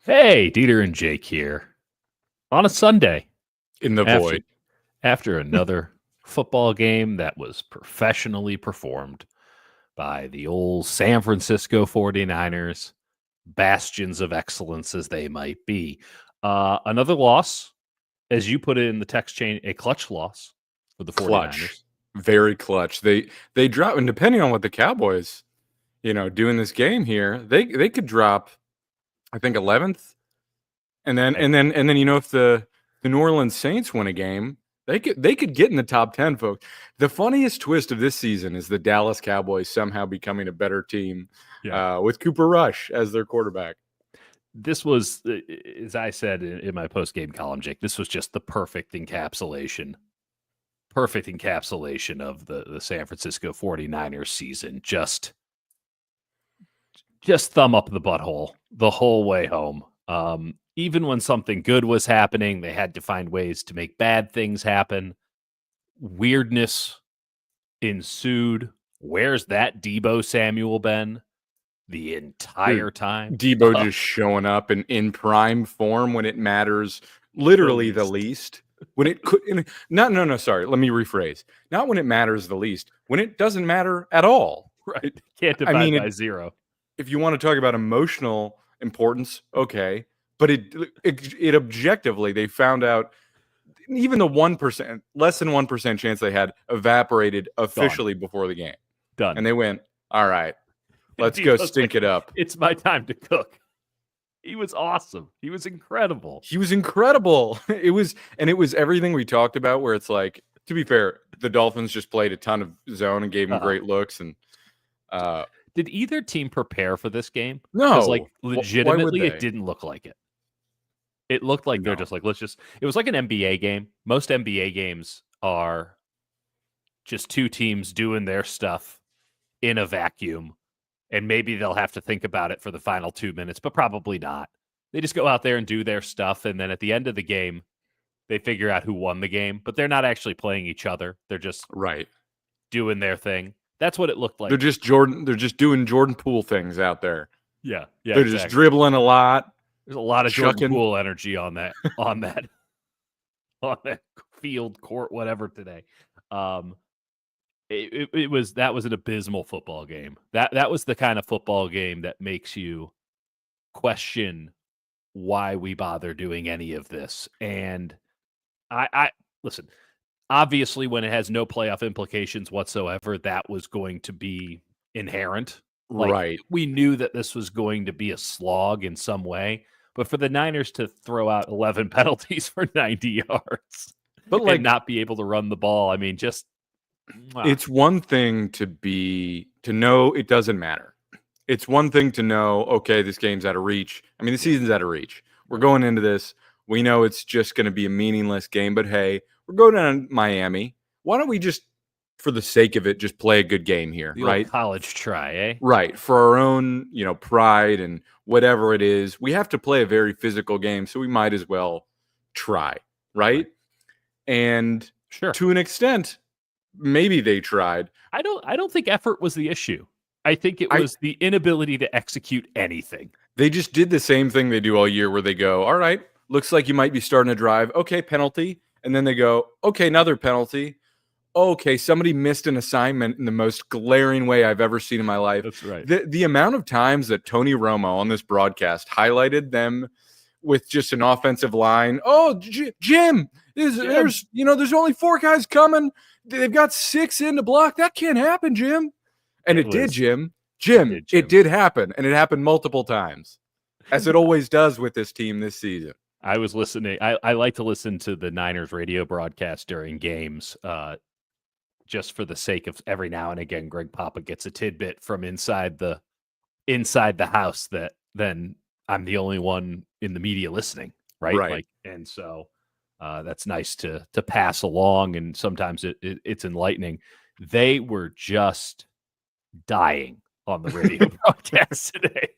Hey, Dieter and Jake here on a Sunday In the after void. after another football game that was professionally performed by the old San Francisco 49ers, bastions of excellence as they might be. Another loss, as you put it in the text chain, a clutch loss for the Clutch. 49ers. Very clutch. They drop, and depending on what the Cowboys, do in this game here, they could drop, I think, 11th. And then if the New Orleans Saints win a game, they could get in the top 10, folks. The funniest twist of this season is the Dallas Cowboys somehow becoming a better team with Cooper Rush as their quarterback. This was, as I said in my post-game column, Jake, this was just the perfect encapsulation of the San Francisco 49ers season. Just thumb up the butthole the whole way home. Even when something good was happening, they had to find ways to make bad things happen. Weirdness ensued. Where's that Debo Samuel been the entire time? Debo just showing up in prime form when it matters, literally the least. When it could, sorry, let me rephrase. Not when it matters the least, when it doesn't matter at all. Right. Can't divide by zero. If you want to talk about emotional importance, okay. But it objectively, they found out even the 1%, less than 1% chance they had evaporated officially before the game. Done. And they went, all right, let's go stink it up. It's my time to cook. He was awesome. He was incredible. It was everything we talked about, where it's like, to be fair, the Dolphins just played a ton of zone and gave him great looks. And did either team prepare for this game? No. Like, legitimately, it didn't look like it. It looked like they're just like, it was like an NBA game. Most NBA games are just two teams doing their stuff in a vacuum. And maybe they'll have to think about it for the final 2 minutes, but probably not. They just go out there and do their stuff. And then at the end of the game, they figure out who won the game, but they're not actually playing each other. They're just doing their thing. That's what it looked like. They're just doing Jordan Poole things out there. Yeah. They're just dribbling a lot. There's a lot of Jordan Poole energy on that field, court, whatever today. That was an abysmal football game. That was the kind of football game that makes you question why we bother doing any of this. And I listen, obviously when it has no playoff implications whatsoever, that was going to be inherent. Right. We knew that this was going to be a slog in some way, but for the Niners to throw out 11 penalties for 90 yards and not be able to run the ball, I mean, just it's one thing to know it doesn't matter. It's one thing to know, okay, this game's out of reach. I mean, the season's out of reach. We're going into this. We know it's just going to be a meaningless game, but hey, we're going down to Miami. Why don't we just, for the sake of it, just play a good game here, right? College try, eh? Right. For our own, pride and whatever it is, we have to play a very physical game, so we might as well try, right? And to an extent, maybe they tried. I don't think effort was the issue. I think it was the inability to execute anything. They just did the same thing they do all year, where they go, all right, looks like you might be starting to drive. Okay, penalty. And then they go, okay, another penalty. Okay, somebody missed an assignment in the most glaring way I've ever seen in my life. That's right. The amount of times that Tony Romo on this broadcast highlighted them with just an offensive line. Oh, Jim, there's only 4 guys coming. They've got 6 in to block. That can't happen, Jim. And it did, Jim. It did happen, and it happened multiple times, as it always does with this team this season. I was listening. I like to listen to the Niners radio broadcast during games, just for the sake of every now and again, Greg Papa gets a tidbit from inside the house that then I'm the only one in the media listening, right? Right. And so that's nice to pass along, and sometimes it's enlightening. They were just dying on the radio broadcast today.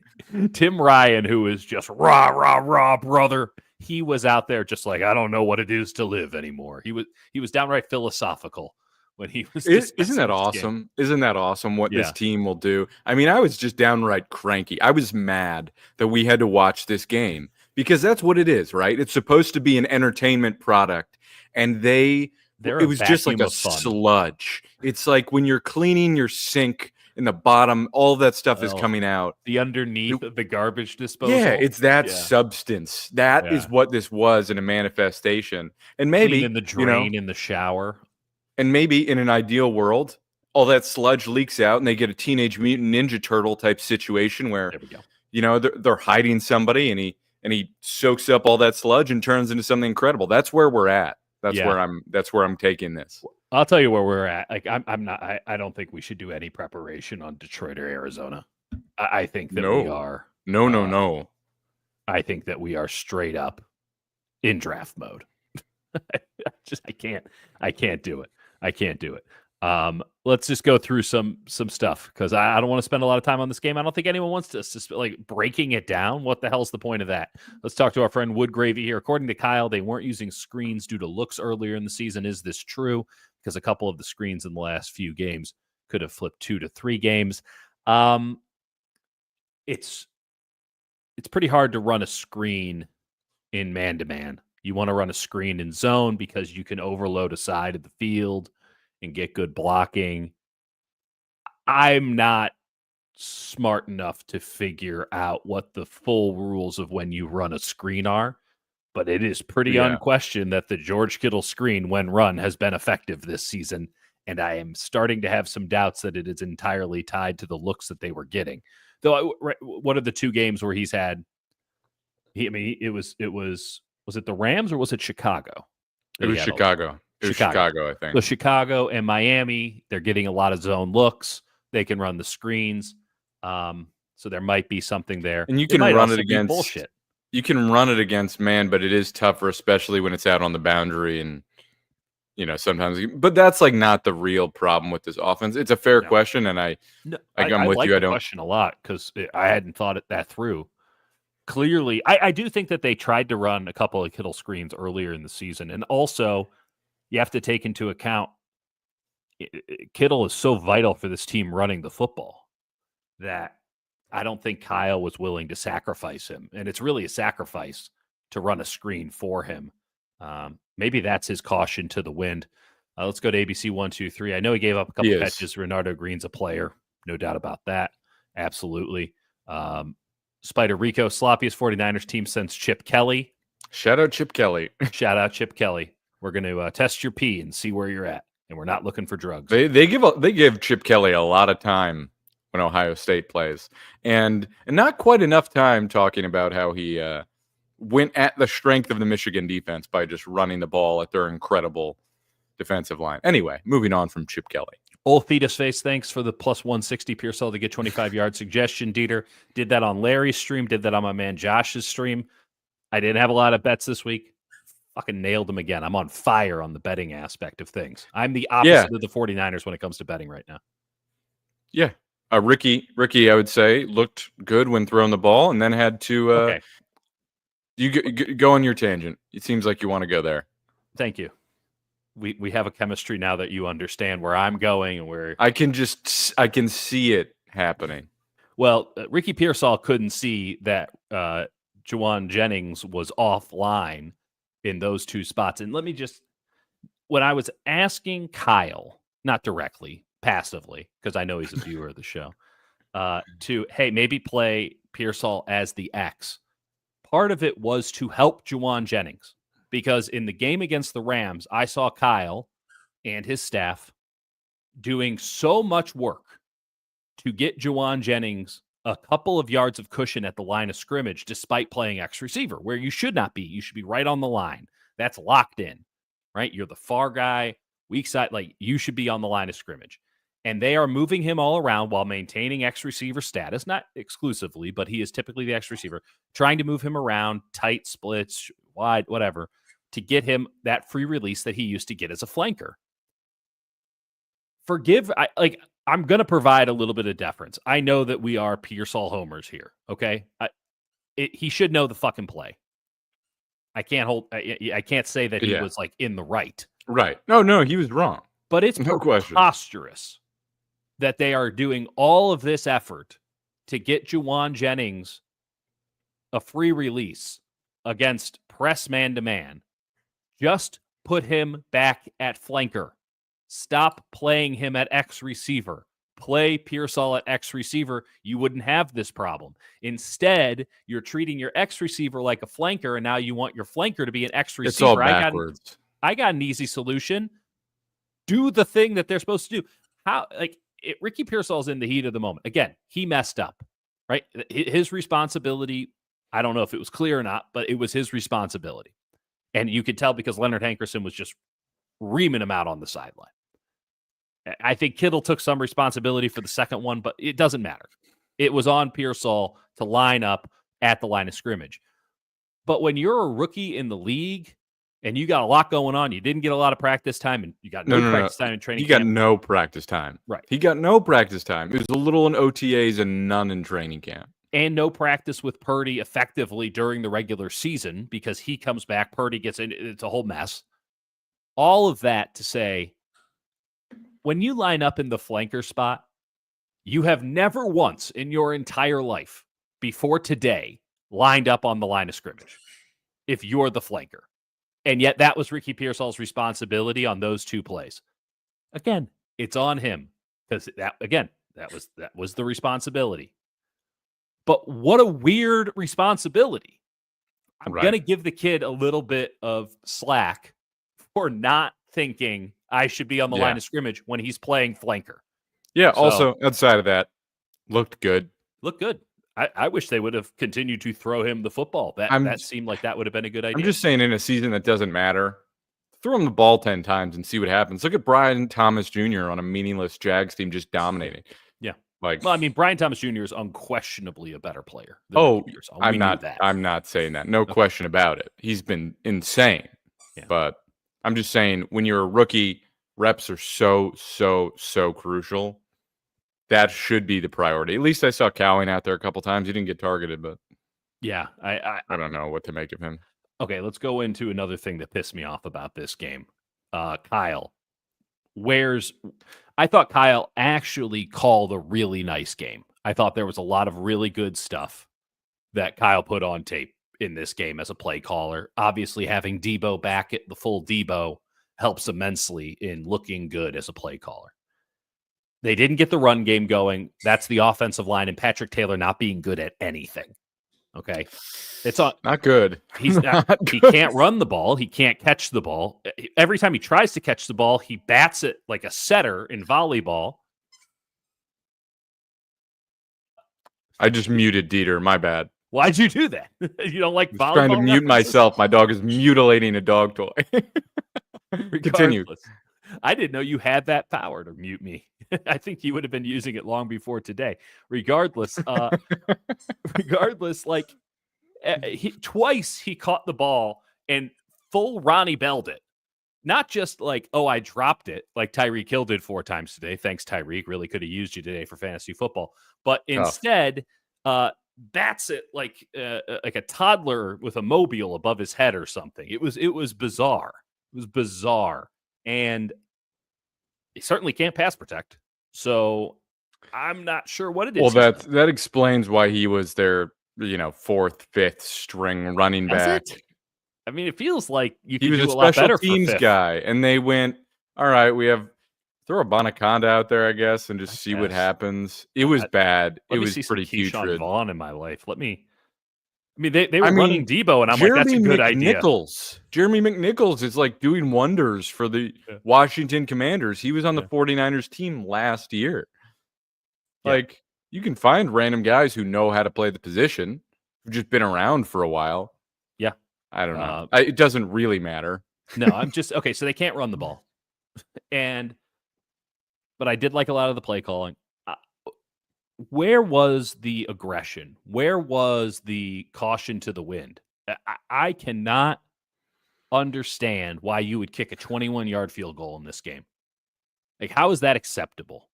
Tim Ryan, who is just rah, rah, rah, brother, he was out there just like, I don't know what it is to live anymore. He was downright philosophical when he was. Isn't that awesome? Isn't that awesome what this team will do? I mean, I was just downright cranky. I was mad that we had to watch this game because that's what it is, right? It's supposed to be an entertainment product, and it was just like a sludge. It's like when you're cleaning your sink in the bottom, all that stuff is coming out. The underneath of the garbage disposal. Yeah, it's that substance. That is what this was in a manifestation. And maybe in the drain in the shower. And maybe in an ideal world, all that sludge leaks out and they get a Teenage Mutant Ninja Turtle type situation where, there we go. They're hiding somebody and he soaks up all that sludge and turns into something incredible. That's where we're at. That's where I'm taking this. I'll tell you where we're at. Like I don't think we should do any preparation on Detroit or Arizona. I think that we are. No. I think that we are straight up in draft mode. I can't do it. I can't do it. Let's just go through some stuff because I don't want to spend a lot of time on this game. I don't think anyone wants to like breaking it down. What the hell's the point of that? Let's talk to our friend Wood Gravy here. According to Kyle, they weren't using screens due to looks earlier in the season. Is this true? Because a couple of the screens in the last few games could have flipped 2 to 3 games. It's pretty hard to run a screen in man-to-man. You want to run a screen in zone because you can overload a side of the field and get good blocking. I'm not smart enough to figure out what the full rules of when you run a screen are, but it is pretty unquestioned that the George Kittle screen, when run, has been effective this season, and I am starting to have some doubts that it is entirely tied to the looks that they were getting. Though, what are the 2 games where he's had? It was it the Rams or was it Chicago? It was Chicago. It was Chicago, I think. So Chicago and Miami, they're getting a lot of zone looks. They can run the screens. So there might be something there. And you can run it against bullshit. You can run it against man, but it is tougher, especially when it's out on the boundary and sometimes. But that's like not the real problem with this offense. It's a fair question, and I'm with like you. I don't question a lot because I hadn't thought that through. Clearly, I do think that they tried to run a couple of Kittle screens earlier in the season, and also you have to take into account Kittle is so vital for this team running the football that I don't think Kyle was willing to sacrifice him. And it's really a sacrifice to run a screen for him. Maybe that's his caution to the wind. Let's go to ABC 123. I know he gave up a couple of catches. Renardo Green's a player. No doubt about that. Absolutely. Spider Rico, sloppiest 49ers team since Chip Kelly. Shout out Chip Kelly. Shout out Chip Kelly. We're going to test your pee and see where you're at. And we're not looking for drugs. They give Chip Kelly a lot of time when Ohio State plays, and not quite enough time talking about how he went at the strength of the Michigan defense by just running the ball at their incredible defensive line. Anyway, moving on from Chip Kelly. Old Fetus Face, thanks for the plus 160 Pearsall to get 25-yard suggestion. Dieter did that on Larry's stream, did that on my man Josh's stream. I didn't have a lot of bets this week. Fucking nailed them again. I'm on fire on the betting aspect of things. I'm the opposite of the 49ers when it comes to betting right now. Yeah. Ricky, I would say, looked good when throwing the ball and then had to you go on your tangent. It seems like you want to go there. Thank you. We have a chemistry now that you understand where I'm going and where I can see it happening. Well, Ricky Pearsall couldn't see that Juwan Jennings was offline in those 2 spots. And let me just, when I was asking Kyle, not directly, passively, because I know he's a viewer of the show, to, hey, maybe play Pearsall as the X. Part of it was to help Juwan Jennings, because in the game against the Rams, I saw Kyle and his staff doing so much work to get Juwan Jennings a couple of yards of cushion at the line of scrimmage, despite playing X receiver, where you should not be. You should be right on the line. That's locked in, right? You're the far guy, weak side. Like, you should be on the line of scrimmage. And they are moving him all around while maintaining X receiver status, not exclusively, but he is typically the X receiver, trying to move him around, tight splits, wide, whatever, to get him that free release that he used to get as a flanker. I'm going to provide a little bit of deference. I know that we are Pearsall homers here, okay? He should know the fucking play. I can't say that he was like in the right. Right. No, he was wrong. But it's preposterous that they are doing all of this effort to get Juwan Jennings a free release against press man-to-man, just put him back at flanker. Stop playing him at X receiver. Play Pearsall at X receiver. You wouldn't have this problem. Instead, you're treating your X receiver like a flanker, and now you want your flanker to be an X receiver. It's all backwards. I got an easy solution. Do the thing that they're supposed to do. Ricky Pearsall's in the heat of the moment. Again, he messed up, right? His responsibility, I don't know if it was clear or not, but it was his responsibility. And you could tell because Leonard Hankerson was just reaming him out on the sideline. I think Kittle took some responsibility for the second one, but it doesn't matter. It was on Pearsall to line up at the line of scrimmage. But when you're a rookie in the league and you got a lot going on, you didn't get a lot of practice time, and you got no practice time in training camp. He got no practice time. Right. He got no practice time. It was a little in OTAs and none in training camp. And no practice with Purdy effectively during the regular season because he comes back, Purdy gets in. It's a whole mess. All of that to say, when you line up in the flanker spot, you have never once in your entire life before today lined up on the line of scrimmage if you're the flanker. And yet that was Ricky Pearsall's responsibility on those two plays. Again, it's on him because that was the responsibility. But what a weird responsibility. I'm going to give the kid a little bit of slack for not thinking I should be on the line of scrimmage when he's playing flanker. Yeah, also, outside of that, looked good. Looked good. I wish they would have continued to throw him the football. That seemed like that would have been a good idea. I'm just saying, in a season that doesn't matter, throw him the ball 10 times and see what happens. Look at Brian Thomas Jr. on a meaningless Jags team just dominating. Yeah. Brian Thomas Jr. is unquestionably a better player. I'm not saying that. No question about it. He's been insane. Yeah. But I'm just saying, when you're a rookie, reps are so crucial. That should be the priority. At least I saw Cowing out there a couple times. He didn't get targeted, but yeah, I don't know what to make of him. Okay, let's go into another thing that pissed me off about this game. Kyle, I thought Kyle actually called a really nice game. I thought there was a lot of really good stuff that Kyle put on tape in this game as a play caller. Obviously, having Debo back at the full Debo helps immensely in looking good as a play caller. They didn't get the run game going. That's the offensive line and Patrick Taylor not being good at anything. Okay. It's not good. He can't run the ball. He can't catch the ball. Every time he tries to catch the ball, he bats it like a setter in volleyball. I just muted Dieter. My bad. Why'd you do that? You don't like volleyball? I'm trying to mute myself. My dog is mutilating a dog toy. Continue. I didn't know you had that power to mute me. I think you would have been using it long before today. Regardless, twice he caught the ball and full Ronnie Bell'd it. Not just like, oh, I dropped it like Tyreek Hill did 4 times today. Thanks, Tyreek. Really could have used you today for fantasy football. But instead, bats it like a toddler with a mobile above his head or something. It was bizarre. It was bizarre. And he certainly can't pass protect. So I'm not sure what it is. Well, that explains why he was their, 4th, 5th string running back. I mean, it feels like he was a special teams guy, and they went, all right, throw a Bonaconda out there, I guess, and just see what happens. It was bad. It was pretty putrid. Vaughn in my life. They were running Debo, and I'm like, that's a good idea. Jeremy McNichols is like doing wonders for the Washington Commanders. He was on the 49ers team last year. Yeah. Like, you can find random guys who know how to play the position, who've just been around for a while. Yeah. I don't know. It doesn't really matter. No, I'm just, okay, so they can't run the ball. But I did like a lot of the play calling. Where was the aggression? Where was the caution to the wind? I cannot understand why you would kick a 21-yard field goal in this game. Like, how is that acceptable?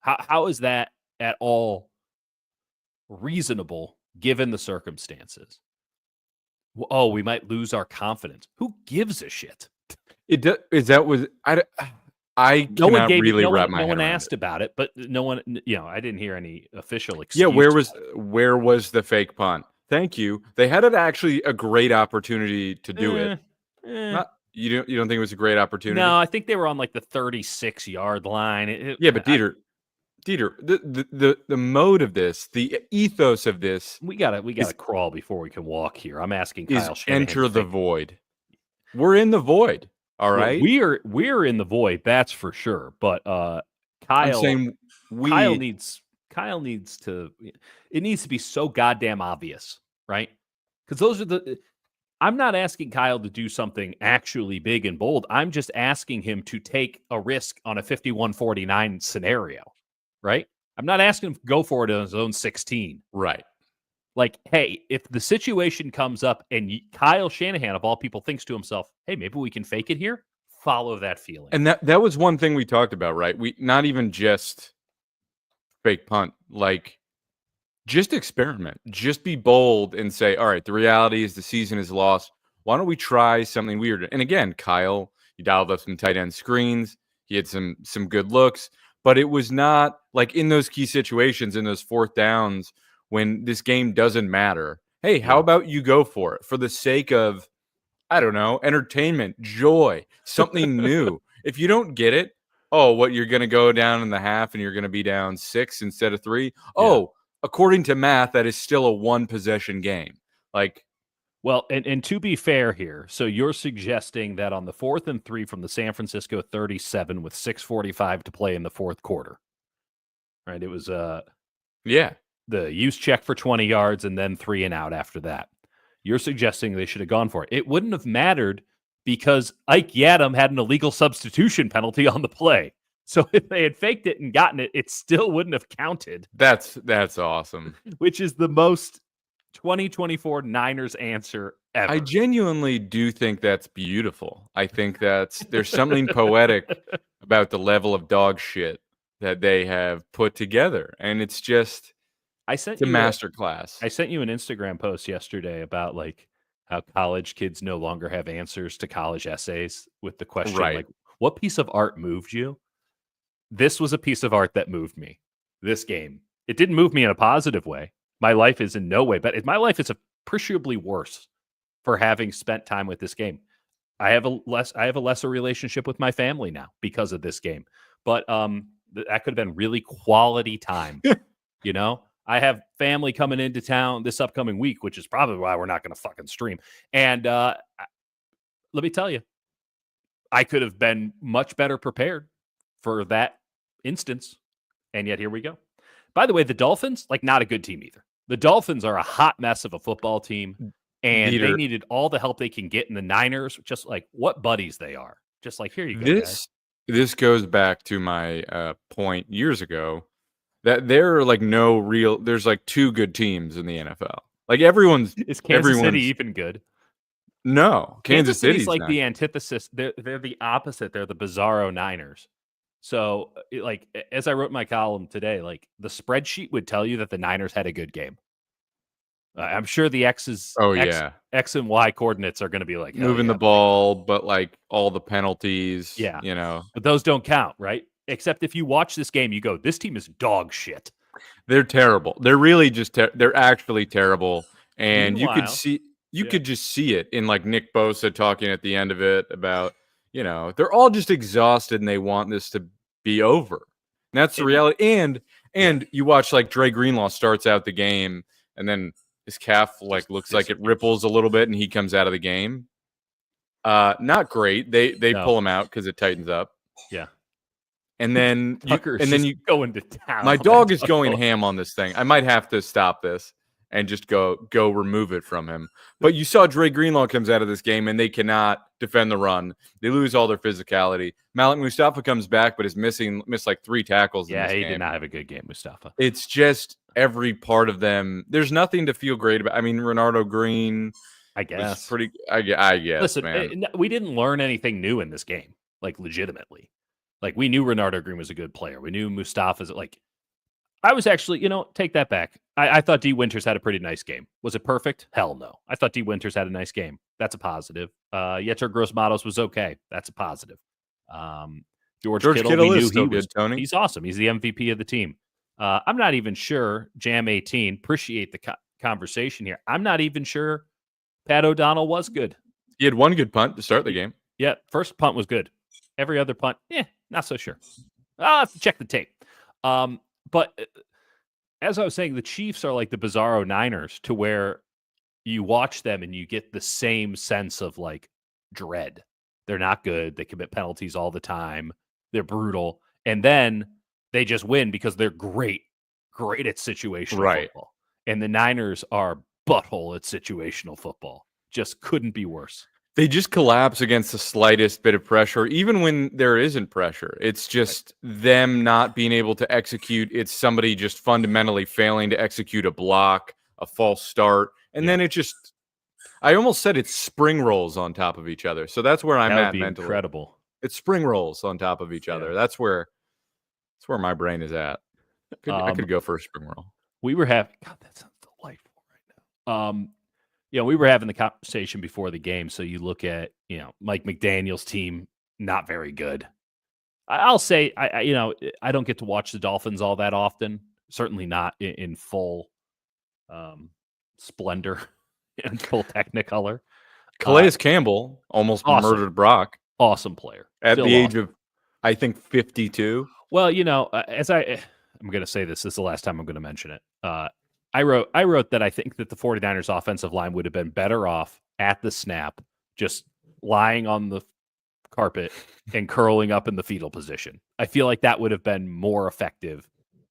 How is that at all reasonable given the circumstances? Oh, we might lose our confidence. Who gives a shit? I cannot really wrap my head around it. No one asked about it, but no one, I didn't hear any official excuse. Yeah, where was the fake punt? Thank you. They had actually a great opportunity to do it. Eh. Not you don't think it was a great opportunity? No, I think they were on like the 36-yard line. Yeah, but Dieter, the mode of this, the ethos of this we gotta crawl before we can walk here. I'm asking is Kyle Shanahan enter the void. We're in the void. All right. Well, we're in the void, that's for sure. But I'm Kyle saying Kyle needs to. It needs to be so goddamn obvious, right? Because those are I'm not asking Kyle to do something actually big and bold. I'm just asking him to take a risk on a 51-49 scenario, right? I'm not asking him to go for it on his own 16. Right. Like, hey, if the situation comes up and Kyle Shanahan, of all people, thinks to himself, hey, maybe we can fake it here, follow that feeling. And that was one thing we talked about, right? We not even just fake punt, like just experiment, just be bold and say, all right, the reality is the season is lost. Why don't we try something weird? And again, Kyle, he dialed up some tight end screens. He had some good looks, but it was not like in those key situations, in those fourth downs when this game doesn't matter. Hey, how about you go for it for the sake of, I don't know, entertainment, joy, something new. If you don't get it, oh, what, you're going to go down in the half and you're going to be down 6 instead of 3? Oh, according to math, that is still a one possession game. Like, well, and to be fair here, so you're suggesting that on the 4th and 3 from the San Francisco 37 with 6:45 to play in the fourth quarter, right? It was the use check for 20 yards and then 3 and out after that. You're suggesting they should have gone for it. It wouldn't have mattered because Ike Yadam had an illegal substitution penalty on the play. So if they had faked it and gotten it, it still wouldn't have counted. That's awesome. Which is the most 2024 Niners answer ever. I genuinely do think that's beautiful. I think there's something poetic about the level of dog shit that they have put together. And it's just it's a masterclass. I sent you an Instagram post yesterday about like how college kids no longer have answers to college essays with the question like, what piece of art moved you? This was a piece of art that moved me. This game. It didn't move me in a positive way. My life is in no way, but my life is appreciably worse for having spent time with this game. I have a lesser relationship with my family now because of this game. But that could have been really quality time. You know? I have family coming into town this upcoming week, which is probably why we're not going to fucking stream. And let me tell you, I could have been much better prepared for that instance. And yet here we go. By the way, the Dolphins, like, not a good team either. The Dolphins are a hot mess of a football team, and they needed all the help they can get in the Niners, just like what buddies they are. Just like, here you go, guys. This goes back to my point years ago that there are like there's like two good teams in the NFL. Like is Kansas City even good? No, Kansas City's like the antithesis. They're the opposite. They're the bizarro Niners. So, like, as I wrote in my column today, like, the spreadsheet would tell you that the Niners had a good game. I'm sure the X and Y coordinates are going to be like moving the ball, but like all the penalties, but those don't count, right? Except if you watch this game, you go, this team is dog shit. They're terrible. They're really just they're actually terrible, and you could just see it in like Nick Bosa talking at the end of it about. They're all just exhausted and they want this to be over. And that's the reality. And you watch like Dre Greenlaw starts out the game and then his calf looks like it ripples a little bit and he comes out of the game. Not great. They pull him out because it tightens up. Yeah. And then you go into town. My dog is going ham on this thing. I might have to stop this and just go remove it from him. But you saw Dre Greenlaw comes out of this game and they cannot defend the run. They lose all their physicality. Malik Mustafa comes back, but is missed like 3 tackles. Yeah, he did not have a good game, Mustafa. It's just every part of them. There's nothing to feel great about. I mean, Renardo Green, I guess. I guess, listen, man. We didn't learn anything new in this game, like legitimately. Like, we knew Renardo Green was a good player. We knew Mustafa's like. I was actually, take that back. I thought D. Winters had a pretty nice game. Was it perfect? Hell no. I thought D. Winters had a nice game. That's a positive. Yetur Gross-Matos was okay. That's a positive. George Kittle, we knew he was good, Tony. He's awesome. He's the MVP of the team. I'm not even sure, Jam 18, appreciate the conversation here. I'm not even sure Pat O'Donnell was good. He had one good punt to start the game. Yeah, first punt was good. Every other punt, not so sure. I'll have to check the tape. But as I was saying, the Chiefs are like the bizarro Niners, to where you watch them and you get the same sense of like dread. They're not good. They commit penalties all the time. They're brutal. And then they just win because they're great at situational football. And the Niners are butthole at situational football. Just couldn't be worse. They just collapse against the slightest bit of pressure, even when there isn't pressure. It's just them not being able to execute. It's somebody just fundamentally failing to execute a block, a false start. And then it just, I almost said it's spring rolls on top of each other. So that's where I'm at mentally. Incredible. It's spring rolls on top of each other. That's where my brain is at. I could go for a spring roll. We were having, God, that sounds delightful right now. We were having the conversation before the game. So you look at, Mike McDaniel's team, not very good. I'll say, I don't get to watch the Dolphins all that often. Certainly not in full splendor and full technicolor. Calais Campbell almost murdered Brock. Awesome player. At the age of, I think, 52. Well, I'm going to say this is the last time I'm going to mention it. I wrote that I think that the 49ers offensive line would have been better off at the snap, just lying on the carpet and curling up in the fetal position. I feel like that would have been more effective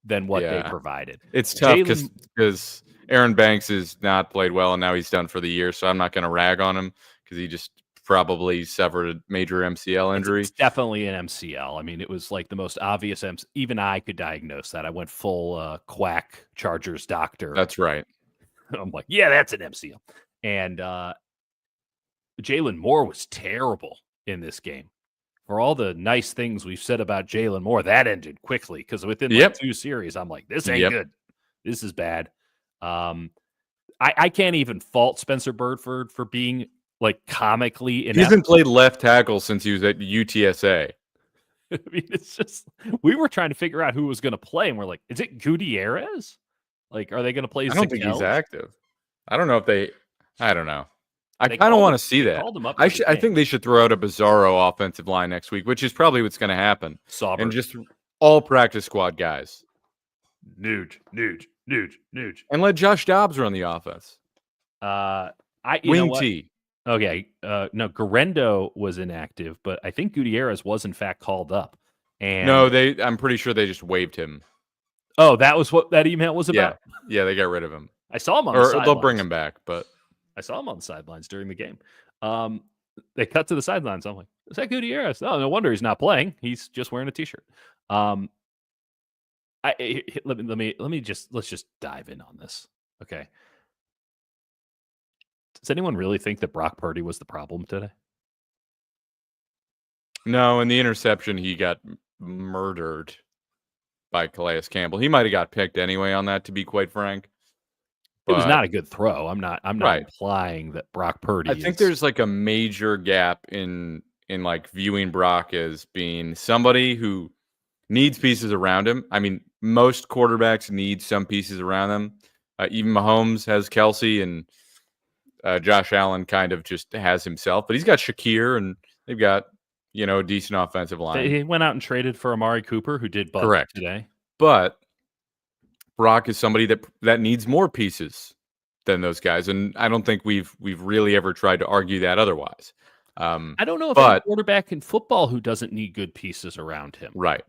than what they provided. It's tough because Aaron Banks has not played well, and now he's done for the year, so I'm not going to rag on him because he just probably suffered a major MCL injury. It's definitely an MCL. I mean, it was like the most obvious. Even I could diagnose that. I went full quack Chargers doctor. That's right. I'm like, yeah, that's an MCL. And Jalen Moore was terrible in this game. For all the nice things we've said about Jalen Moore, that ended quickly because within like 2 series, I'm like, this ain't good. This is bad. I can't even fault Spencer Birdford for being like comically inept. He hasn't played left tackle since he was at UTSA. I mean, it's just, we were trying to figure out who was going to play, and we're like, is it Gutierrez? Like, are they going to play? I don't think he's active. I don't know if I don't know. I kind of want to see that. I think they should throw out a bizarro offensive line next week, which is probably what's going to happen. And just all practice squad guys. Nuge. And let Josh Dobbs run the offense. Wing T. Okay. No, Garendo was inactive, but I think Gutierrez was in fact called up. And no, I'm pretty sure they just waived him. Oh, that was what that email was about? Yeah, they got rid of him. I saw him on the sidelines. They'll bring him back, but I saw him on the sidelines during the game. They cut to the sidelines. I'm like, is that Gutierrez? Oh, no wonder he's not playing. He's just wearing a t-shirt. Let's just dive in on this. Okay. Does anyone really think that Brock Purdy was the problem today? No, in the interception, he got murdered by Calais Campbell. He might have got picked anyway on that, to be quite frank. It was not a good throw. I'm not implying that Brock Purdy. I think there's like a major gap in like viewing Brock as being somebody who needs pieces around him. I mean, most quarterbacks need some pieces around them. Even Mahomes has Kelsey, and Josh Allen kind of just has himself. But he's got Shakir, and they've got a decent offensive line. He went out and traded for Amari Cooper, who did correct today. But Brock is somebody that needs more pieces than those guys, and I don't think we've really ever tried to argue that otherwise. I don't know if there's a quarterback in football who doesn't need good pieces around him. Right.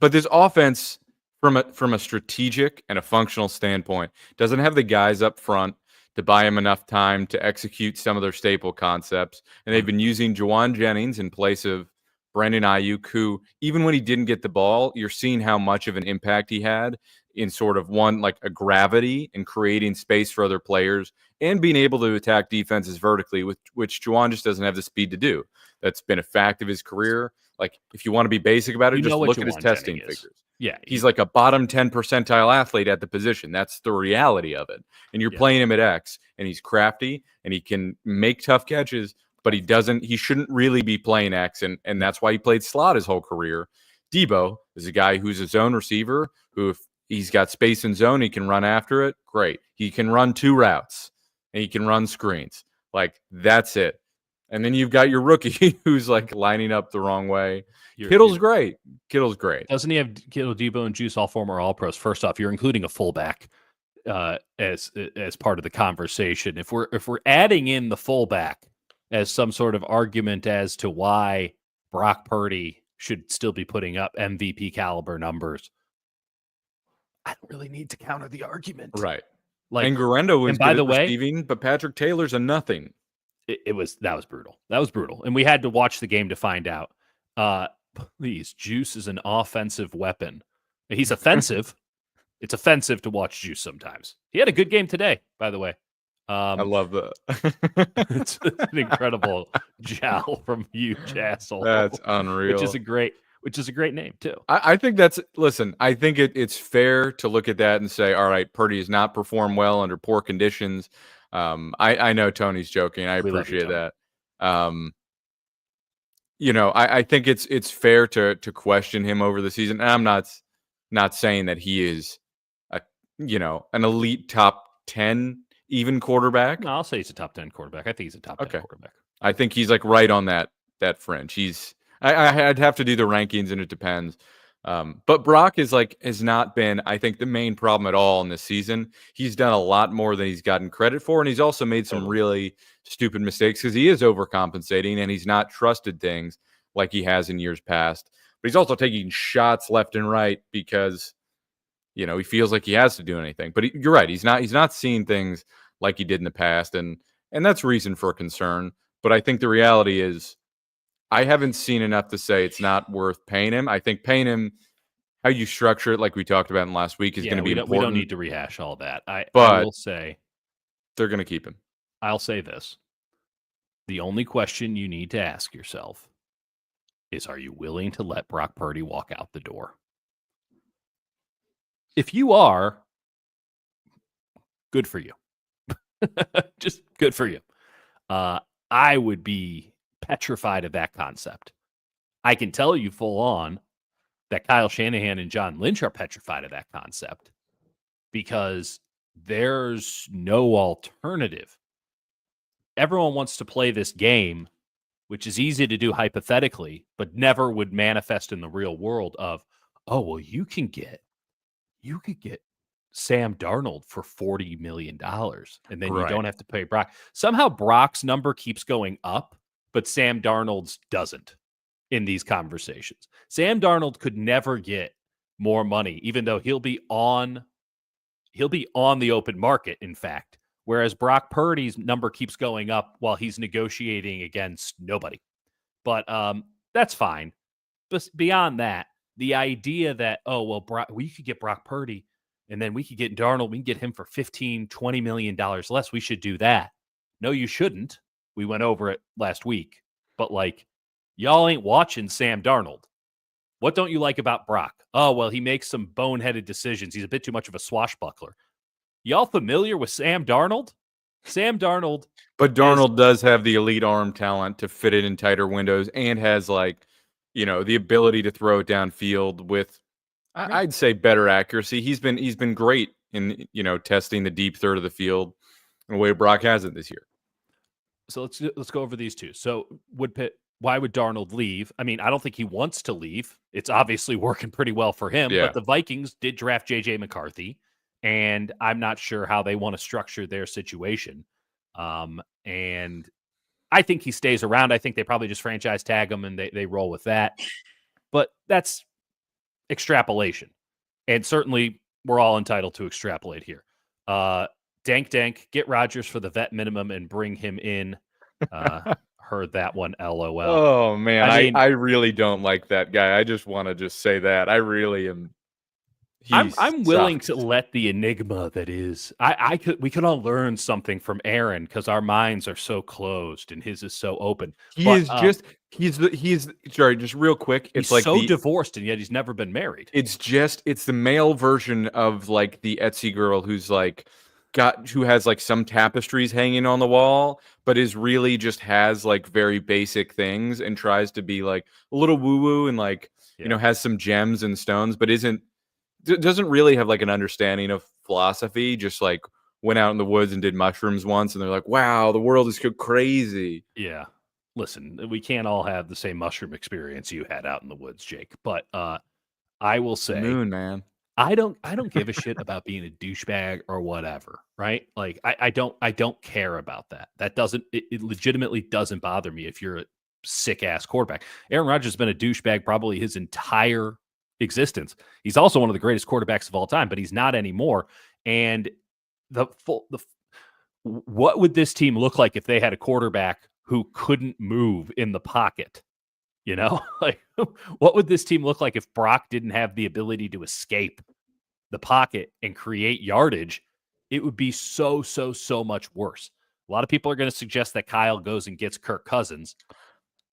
But this offense, from a strategic and a functional standpoint, doesn't have the guys up front to buy him enough time to execute some of their staple concepts, and they've been using Juwan Jennings in place of Brandon Ayuk, who, even when he didn't get the ball, you're seeing how much of an impact he had in sort of like a gravity and creating space for other players and being able to attack defenses vertically, which Juwan just doesn't have the speed to do. That's been a fact of his career. Like, if you want to be basic about it, just look at his testing figures. Yeah. He's like a bottom 10 percentile athlete at the position. That's the reality of it. And you're playing him at X, and he's crafty, and he can make tough catches, but he shouldn't really be playing X, and that's why he played slot his whole career. Debo is a guy who's a zone receiver who, He's got space in zone. He can run after it. Great. He can run 2 routes, and he can run screens. Like, that's it. And then you've got your rookie who's like lining up the wrong way. Kittle's great. Kittle's great. Doesn't he have Kittle, Debo, and Juice all former All Pros? First off, you're including a fullback as part of the conversation. If we're adding in the fullback as some sort of argument as to why Brock Purdy should still be putting up MVP caliber numbers, I don't really need to counter the argument. Right. Like, and Garendo was by the way, receiving, but Patrick Taylor's a nothing. That was brutal. That was brutal. And we had to watch the game to find out. Please, Juice is an offensive weapon. He's offensive. It's offensive to watch Juice sometimes. He had a good game today, by the way. I love that. It's an incredible jowl from huge asshole. That's unreal. Which is a great name too. I think listen, I think it's fair to look at that and say, all right, Purdy has not performed well under poor conditions. I know Tony's joking. I appreciate that. I think it's fair to question him over the season. And I'm not saying that he is an elite top 10 even quarterback. No, I'll say he's a top 10 quarterback. I think he's a top 10 quarterback. I think he's like right on that fringe. I'd have to do the rankings, and it depends. But Brock has not been, I think, the main problem at all in this season. He's done a lot more than he's gotten credit for, and he's also made some really stupid mistakes because he is overcompensating and he's not trusted things like he has in years past. But he's also taking shots left and right because he feels like he has to do anything. But you're right, he's not seeing things like he did in the past, and that's reason for concern. But I think the reality is, I haven't seen enough to say it's not worth paying him. I think paying him, how you structure it, like we talked about in last week, is going to be important. We don't need to rehash all that. I will say they're going to keep him. I'll say this. The only question you need to ask yourself is, are you willing to let Brock Purdy walk out the door? If you are, good for you. Just good for you. I would be petrified of that concept. I can tell you full on that Kyle Shanahan and John Lynch are petrified of that concept because there's no alternative. Everyone wants to play this game, which is easy to do hypothetically, but never would manifest in the real world of, oh, well, you could get Sam Darnold for $40 million, and then you don't have to pay Brock. Somehow Brock's number keeps going up, but Sam Darnold's doesn't in these conversations. Sam Darnold could never get more money, even though he'll be on the open market, in fact, whereas Brock Purdy's number keeps going up while he's negotiating against nobody. But that's fine. But beyond that, the idea that, we could get Brock Purdy and then we could get Darnold, we can get him for $15, $20 million less. We should do that. No, you shouldn't. We went over it last week. But, y'all ain't watching Sam Darnold. What don't you like about Brock? Oh, well, he makes some boneheaded decisions. He's a bit too much of a swashbuckler. Y'all familiar with Sam Darnold? Sam Darnold. But Darnold does have the elite arm talent to fit it in tighter windows and has, the ability to throw it downfield with, I'd say, better accuracy. He's been great in, testing the deep third of the field in a way Brock hasn't this year. So let's go over these two. So why would Darnold leave? I mean, I don't think he wants to leave. It's obviously working pretty well for him. Yeah. But the Vikings did draft J.J. McCarthy, and I'm not sure how they want to structure their situation. And I think he stays around. I think they probably just franchise tag him and they roll with that. But that's extrapolation. And certainly we're all entitled to extrapolate here. Dank, get Rodgers for the vet minimum and bring him in. Heard that one, LOL. Oh, man, I really don't like that guy. I just want to say that. I really am. I'm willing to let the enigma that is. We could all learn something from Aaron because our minds are so closed and his is so open. Sorry, just real quick. It's like so divorced and yet he's never been married. It's the male version of the Etsy girl who's who has some tapestries hanging on the wall, but is really just has very basic things and tries to be a little woo woo and has some gems and stones, but isn't doesn't really have like an understanding of philosophy. Just like went out in the woods and did mushrooms once, and they're like, "Wow, the world is so crazy." Yeah. Listen, we can't all have the same mushroom experience you had out in the woods, Jake. But I will The say, moon, man. I don't give a shit about being a douchebag or whatever, right? Like I don't care about that. That doesn't it legitimately doesn't bother me if you're a sick ass quarterback. Aaron Rodgers has been a douchebag probably his entire existence. He's also one of the greatest quarterbacks of all time, but he's not anymore. And what would this team look like if they had a quarterback who couldn't move in the pocket? You know, like what would this team look like if Brock didn't have the ability to escape the pocket and create yardage? It would be so much worse. A lot of people are going to suggest that Kyle goes and gets Kirk Cousins.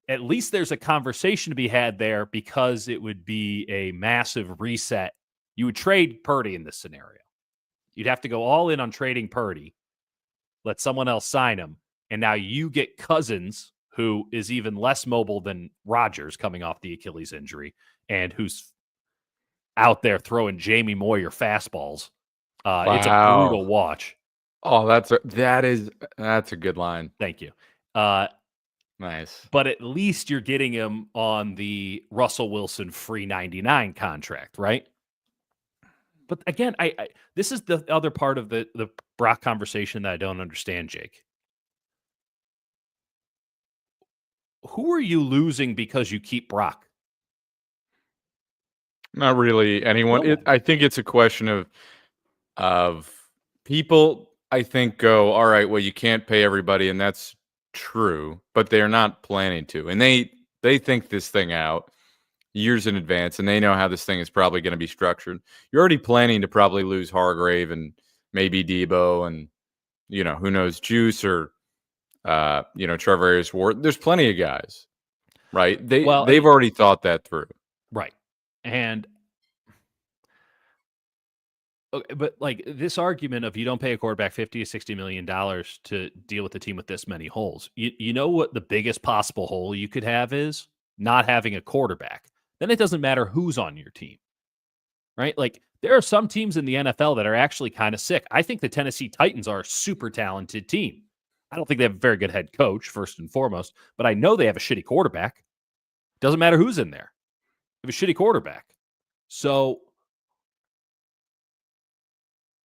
At least there's a conversation to be had there because it would be a massive reset. You would trade Purdy in this scenario. You'd have to go all in on trading Purdy, let someone else sign him, and now you get Cousins, who is even less mobile than Rodgers coming off the Achilles injury and who's out there throwing Jamie Moyer fastballs. It's a brutal watch. Oh, that's a good line. Thank you. Nice. But at least you're getting him on the Russell Wilson free 99 contract, right? But again, I this is the other part of the Brock conversation that I don't understand, Jake. Who are you losing because you keep Brock? Not really anyone. No. I think it's a question of people. I think go, all right. Well, you can't pay everybody, and that's true. But they're not planning to, and they think this thing out years in advance, and they know how this thing is probably going to be structured. You're already planning to probably lose Hargrave and maybe Debo, and who knows, Juice or Trevor Arias Ward. There's plenty of guys, right? They've already thought that through. Right. And okay, but like this argument of you don't pay a quarterback $50 to $60 million to deal with a team with this many holes. You know what the biggest possible hole you could have is not having a quarterback. Then it doesn't matter who's on your team. Right? Like there are some teams in the NFL that are actually kind of sick. I think the Tennessee Titans are a super talented team. I don't think they have a very good head coach, first and foremost, but I know they have a shitty quarterback. Doesn't matter who's in there. They have a shitty quarterback. So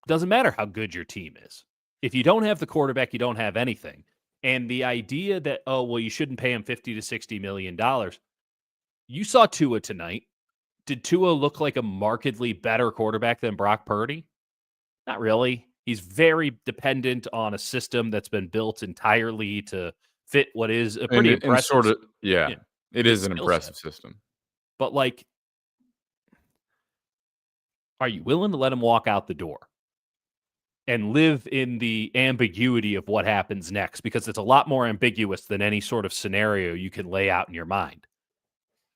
doesn't matter how good your team is. If you don't have the quarterback, you don't have anything. And the idea that, oh, well, you shouldn't pay him $50 to $60 million. You saw Tua tonight. Did Tua look like a markedly better quarterback than Brock Purdy? Not really. He's very dependent on a system that's been built entirely to fit what is a pretty impressive. It is an impressive system. But like, are you willing to let him walk out the door and live in the ambiguity of what happens next? Because it's a lot more ambiguous than any sort of scenario you can lay out in your mind.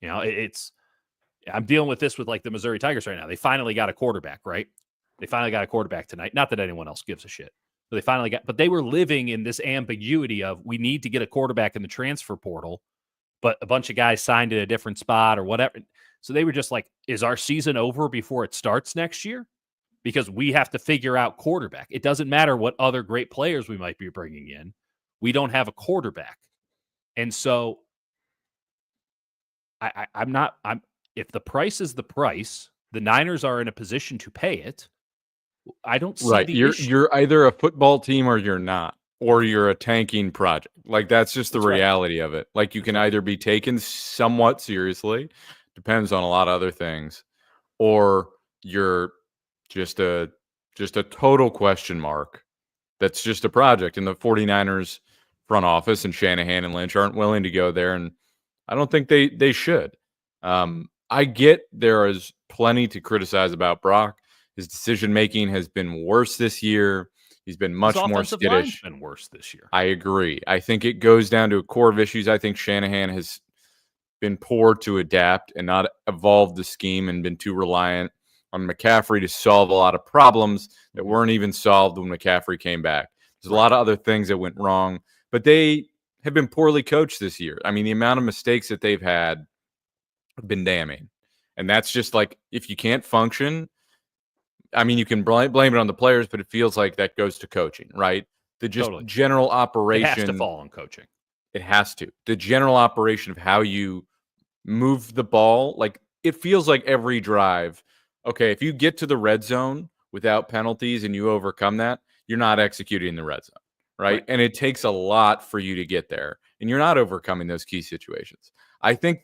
I'm dealing with this with like the Missouri Tigers right now. They finally got a quarterback, right? They finally got a quarterback tonight. Not that anyone else gives a shit. But they were living in this ambiguity of we need to get a quarterback in the transfer portal, but a bunch of guys signed at a different spot or whatever. So they were just like, is our season over before it starts next year? Because we have to figure out quarterback. It doesn't matter what other great players we might be bringing in. We don't have a quarterback. And so if the price is the price, the Niners are in a position to pay it. I don't see the issue. You're either a football team or you're not, or you're a tanking project. Like that's just the reality of it. Like you can either be taken somewhat seriously, depends on a lot of other things, or you're just a total question mark. That's just a project, and the 49ers front office and Shanahan and Lynch aren't willing to go there, and I don't think they should. I get there is plenty to criticize about Brock. His decision-making has been worse this year. He's been much more skittish. Been worse this year. I agree. I think it goes down to a core of issues. I think Shanahan has been poor to adapt and not evolve the scheme and been too reliant on McCaffrey to solve a lot of problems that weren't even solved when McCaffrey came back. There's a lot of other things that went wrong, but they have been poorly coached this year. I mean, the amount of mistakes that they've had have been damning. And that's just like, if you can't function I mean, you can blame it on the players, but it feels like that goes to coaching, right? The just general operation. It has to fall on coaching. It has to. The general operation of how you move the ball, like it feels like every drive. Okay, if you get to the red zone without penalties and you overcome that, you're not executing the red zone, right? And it takes a lot for you to get there, and you're not overcoming those key situations. I think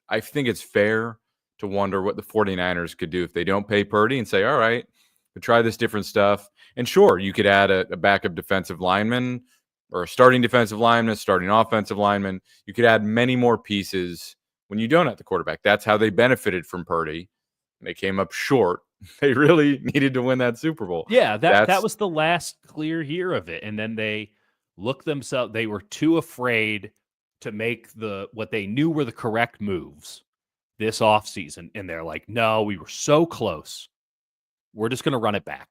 I think it's fair to wonder what the 49ers could do if they don't pay Purdy and say, all right, we'll try this different stuff. And sure, you could add a backup defensive lineman or a starting defensive lineman, starting offensive lineman. You could add many more pieces when you don't have the quarterback. That's how they benefited from Purdy. They came up short. They really needed to win that Super Bowl. Yeah, that was the last clear year of it. And then they looked themselves, they were too afraid to make what they knew were the correct moves this offseason. And they're like, no, we were so close. We're just going to run it back.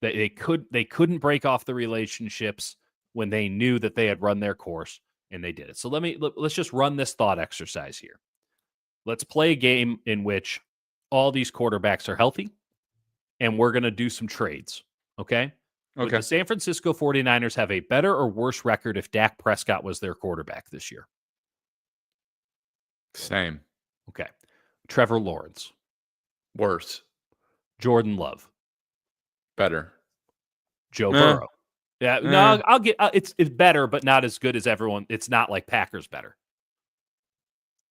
They couldn't break off the relationships when they knew that they had run their course, and they did it. So let's just run this thought exercise here. Let's play a game in which all these quarterbacks are healthy, and we're going to do some trades, okay? Would the San Francisco 49ers have a better or worse record if Dak Prescott was their quarterback this year? Same. Okay. Trevor Lawrence. Worse. Jordan Love. Better. Joe Burrow. Yeah, no, I'll get it's better, but not as good as everyone. It's not like Packers better.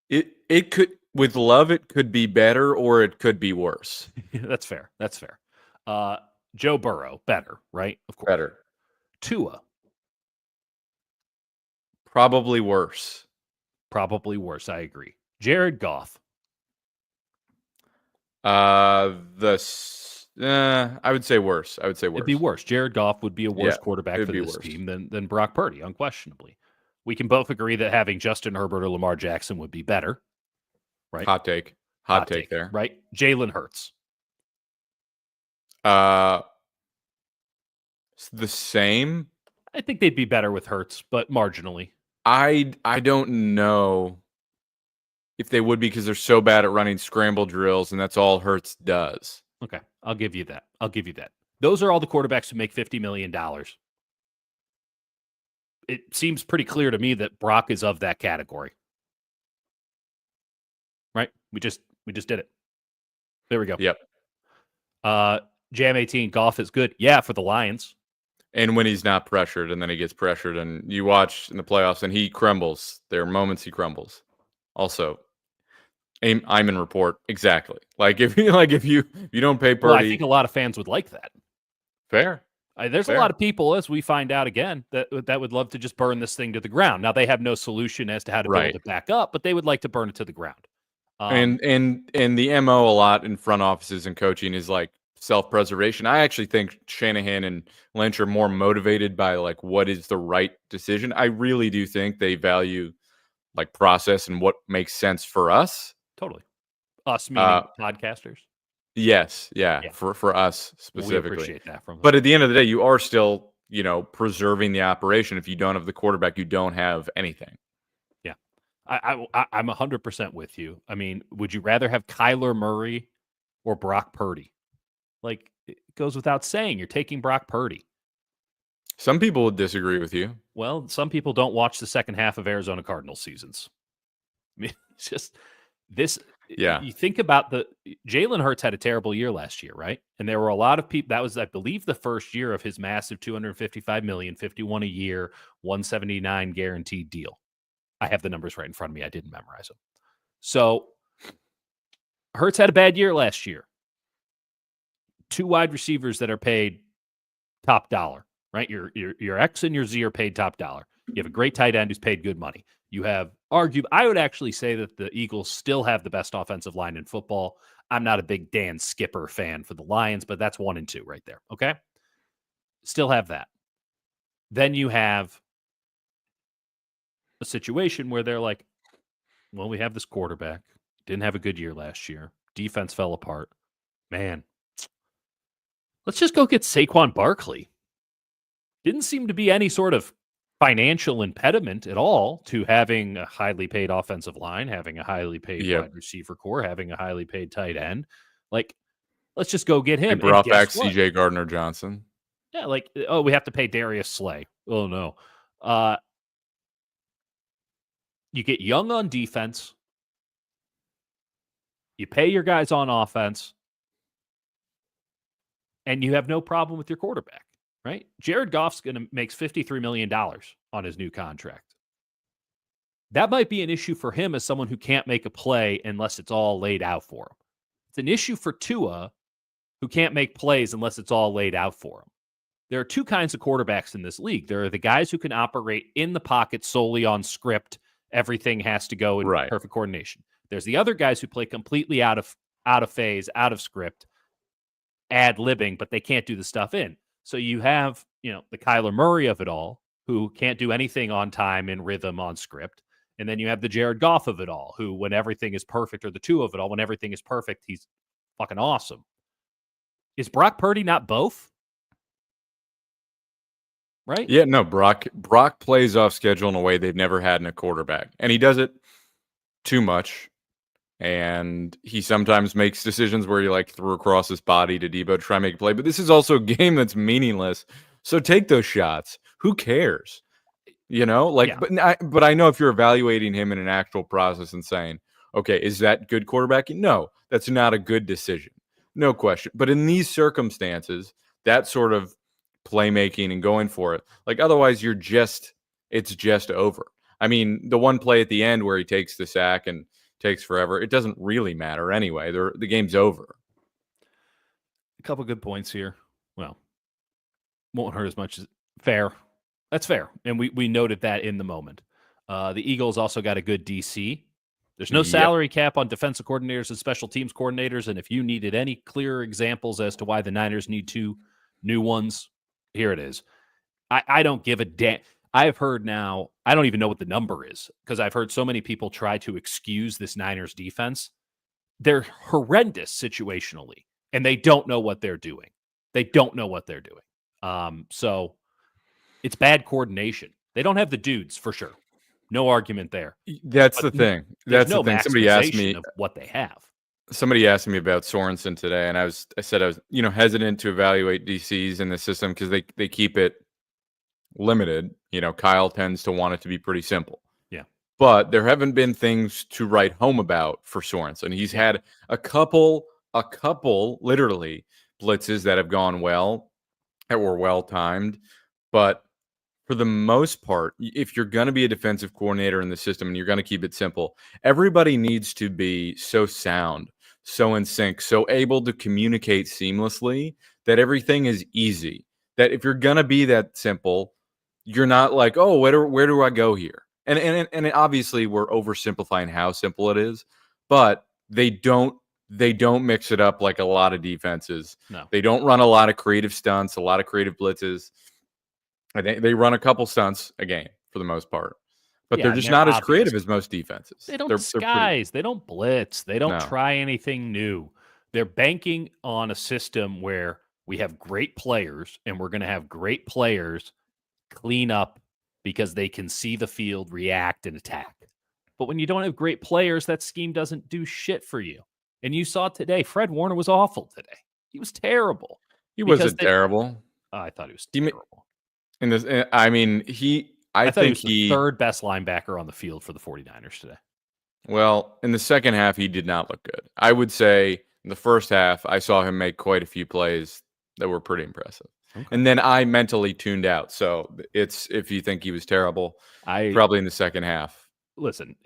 It could, with Love, it could be better or it could be worse. That's fair. That's fair. Joe Burrow, better, right? Of course. Better. Tua. Probably worse. Probably worse, I agree. Jared Goff. I would say worse. It'd be worse. Jared Goff would be a worse quarterback for this team than Brock Purdy, unquestionably. We can both agree that having Justin Herbert or Lamar Jackson would be better, right? Hot take. Hot take there. Right? Jalen Hurts. The same. I think they'd be better with Hurts, but marginally. I don't know if they would be because they're so bad at running scramble drills, and that's all Hurts does. Okay, I'll give you that. Those are all the quarterbacks who make $50 million. It seems pretty clear to me that Brock is of that category. Right? We just did it. There we go. Yep. Jam 18, Goff is good. Yeah, for the Lions. And when he's not pressured, and then he gets pressured, and you watch in the playoffs, and he crumbles. There are moments he crumbles. Also, Ayman report exactly. Like if you don't pay Purdy, well, I think a lot of fans would like that. Fair. There's a lot of people, as we find out again, that would love to just burn this thing to the ground. Now they have no solution as to how to build it back up, but they would like to burn it to the ground. And the MO a lot in front offices and coaching is like self-preservation. I actually think Shanahan and Lynch are more motivated by like what is the right decision. I really do think they value like process and what makes sense for us. Totally. Us meaning podcasters. Yes, yeah. For us specifically. We appreciate that from them. But at the end of the day, you are still, preserving the operation. If you don't have the quarterback, you don't have anything. Yeah. I'm 100% with you. I mean, would you rather have Kyler Murray or Brock Purdy? Like, it goes without saying, you're taking Brock Purdy. Some people would disagree with you. Well, some people don't watch the second half of Arizona Cardinals seasons. I mean, it's just this. Yeah. You think about Jalen Hurts had a terrible year last year, right? And there were a lot of people. That was, I believe, the first year of his massive $255 million, 51 a year, 179 guaranteed deal. I have the numbers right in front of me. I didn't memorize them. So Hurts had a bad year last year. 2 wide receivers that are paid top dollar, right? Your X and your Z are paid top dollar. You have a great tight end who's paid good money. You have I would actually say that the Eagles still have the best offensive line in football. I'm not a big Dan Skipper fan for the Lions, but that's 1 and 2 right there. Okay. Still have that. Then you have a situation where they're like, well, we have this quarterback. Didn't have a good year last year. Defense fell apart. Man, let's just go get Saquon Barkley. Didn't seem to be any sort of financial impediment at all to having a highly paid offensive line, having a highly paid wide receiver core, having a highly paid tight end. Like, Let's just go get They him. And brought guess back what? C.J. Gardner-Johnson. Yeah, like, oh, we have to pay Darius Slay. Oh, no. You get young on defense. You pay your guys on offense. And you have no problem with your quarterback, right? Jared Goff's makes $53 million on his new contract. That might be an issue for him as someone who can't make a play unless it's all laid out for him. It's an issue for Tua, who can't make plays unless it's all laid out for him. There are two kinds of quarterbacks in this league. There are the guys who can operate in the pocket solely on script. Everything has to go in perfect coordination. There's the other guys who play completely out of phase, out of script, ad-libbing, but they can't do the stuff in. So you have, the Kyler Murray of it all, who can't do anything on time, in rhythm, on script. And then you have the Jared Goff of it all, who, when everything is perfect, or the two of it all, when everything is perfect, he's fucking awesome. Is Brock Purdy not both? Right? Yeah, no, Brock plays off schedule in a way they've never had in a quarterback. And he does it too much. And he sometimes makes decisions where he threw across his body to Debo to try and make a play. But this is also a game that's meaningless. So take those shots. Who cares? But I know if you're evaluating him in an actual process and saying, okay, is that good quarterbacking? No, that's not a good decision. No question. But in these circumstances, that sort of playmaking and going for it, otherwise it's just over. I mean, the one play at the end where he takes the sack and takes forever, it doesn't really matter anyway. The game's over. A couple good points here. Well, won't hurt as much as fair. That's fair. And we noted that in the moment. The Eagles also got a good DC. There's no salary cap on defensive coordinators and special teams coordinators. And if you needed any clear examples as to why the Niners need 2 new ones, here it is. I don't give a damn. I've heard now, I don't even know what the number is, because I've heard so many people try to excuse this Niners defense. They're horrendous situationally, and they don't know what they're doing. So it's bad coordination. They don't have the dudes, for sure. No argument there. That's the thing. That's the thing. Somebody asked me of what they have. Somebody asked me about Sorensen today, and I said I was hesitant to evaluate DCs in the system because they keep it limited. Kyle tends to want it to be pretty simple. Yeah. But there haven't been things to write home about for Sorensen. He's had a couple literally blitzes that have gone well, that were well timed. But for the most part, if you're going to be a defensive coordinator in the system and you're going to keep it simple, everybody needs to be so sound, so in sync, so able to communicate seamlessly that everything is easy. That if you're going to be that simple, you're not like, oh, where do I go here? And obviously we're oversimplifying how simple it is, but they don't mix it up like a lot of defenses. No. They don't run a lot of creative stunts, a lot of creative blitzes. They run a couple stunts a game for the most part, but they're just not as creative as most defenses. They don't disguise. They don't blitz. They don't try anything new. They're banking on a system where we have great players, and we're going to have great players clean up because they can see the field, react, and attack. But when you don't have great players, that scheme doesn't do shit for you. And you saw today, Fred Warner was awful today. He was terrible. He wasn't terrible. I thought he was terrible. I think he was the third best linebacker on the field for the 49ers today. Well, in the second half, he did not look good. I would say in the first half, I saw him make quite a few plays that were pretty impressive. Okay. And then I mentally tuned out. So it's, if you think he was terrible, probably in the second half. Listen,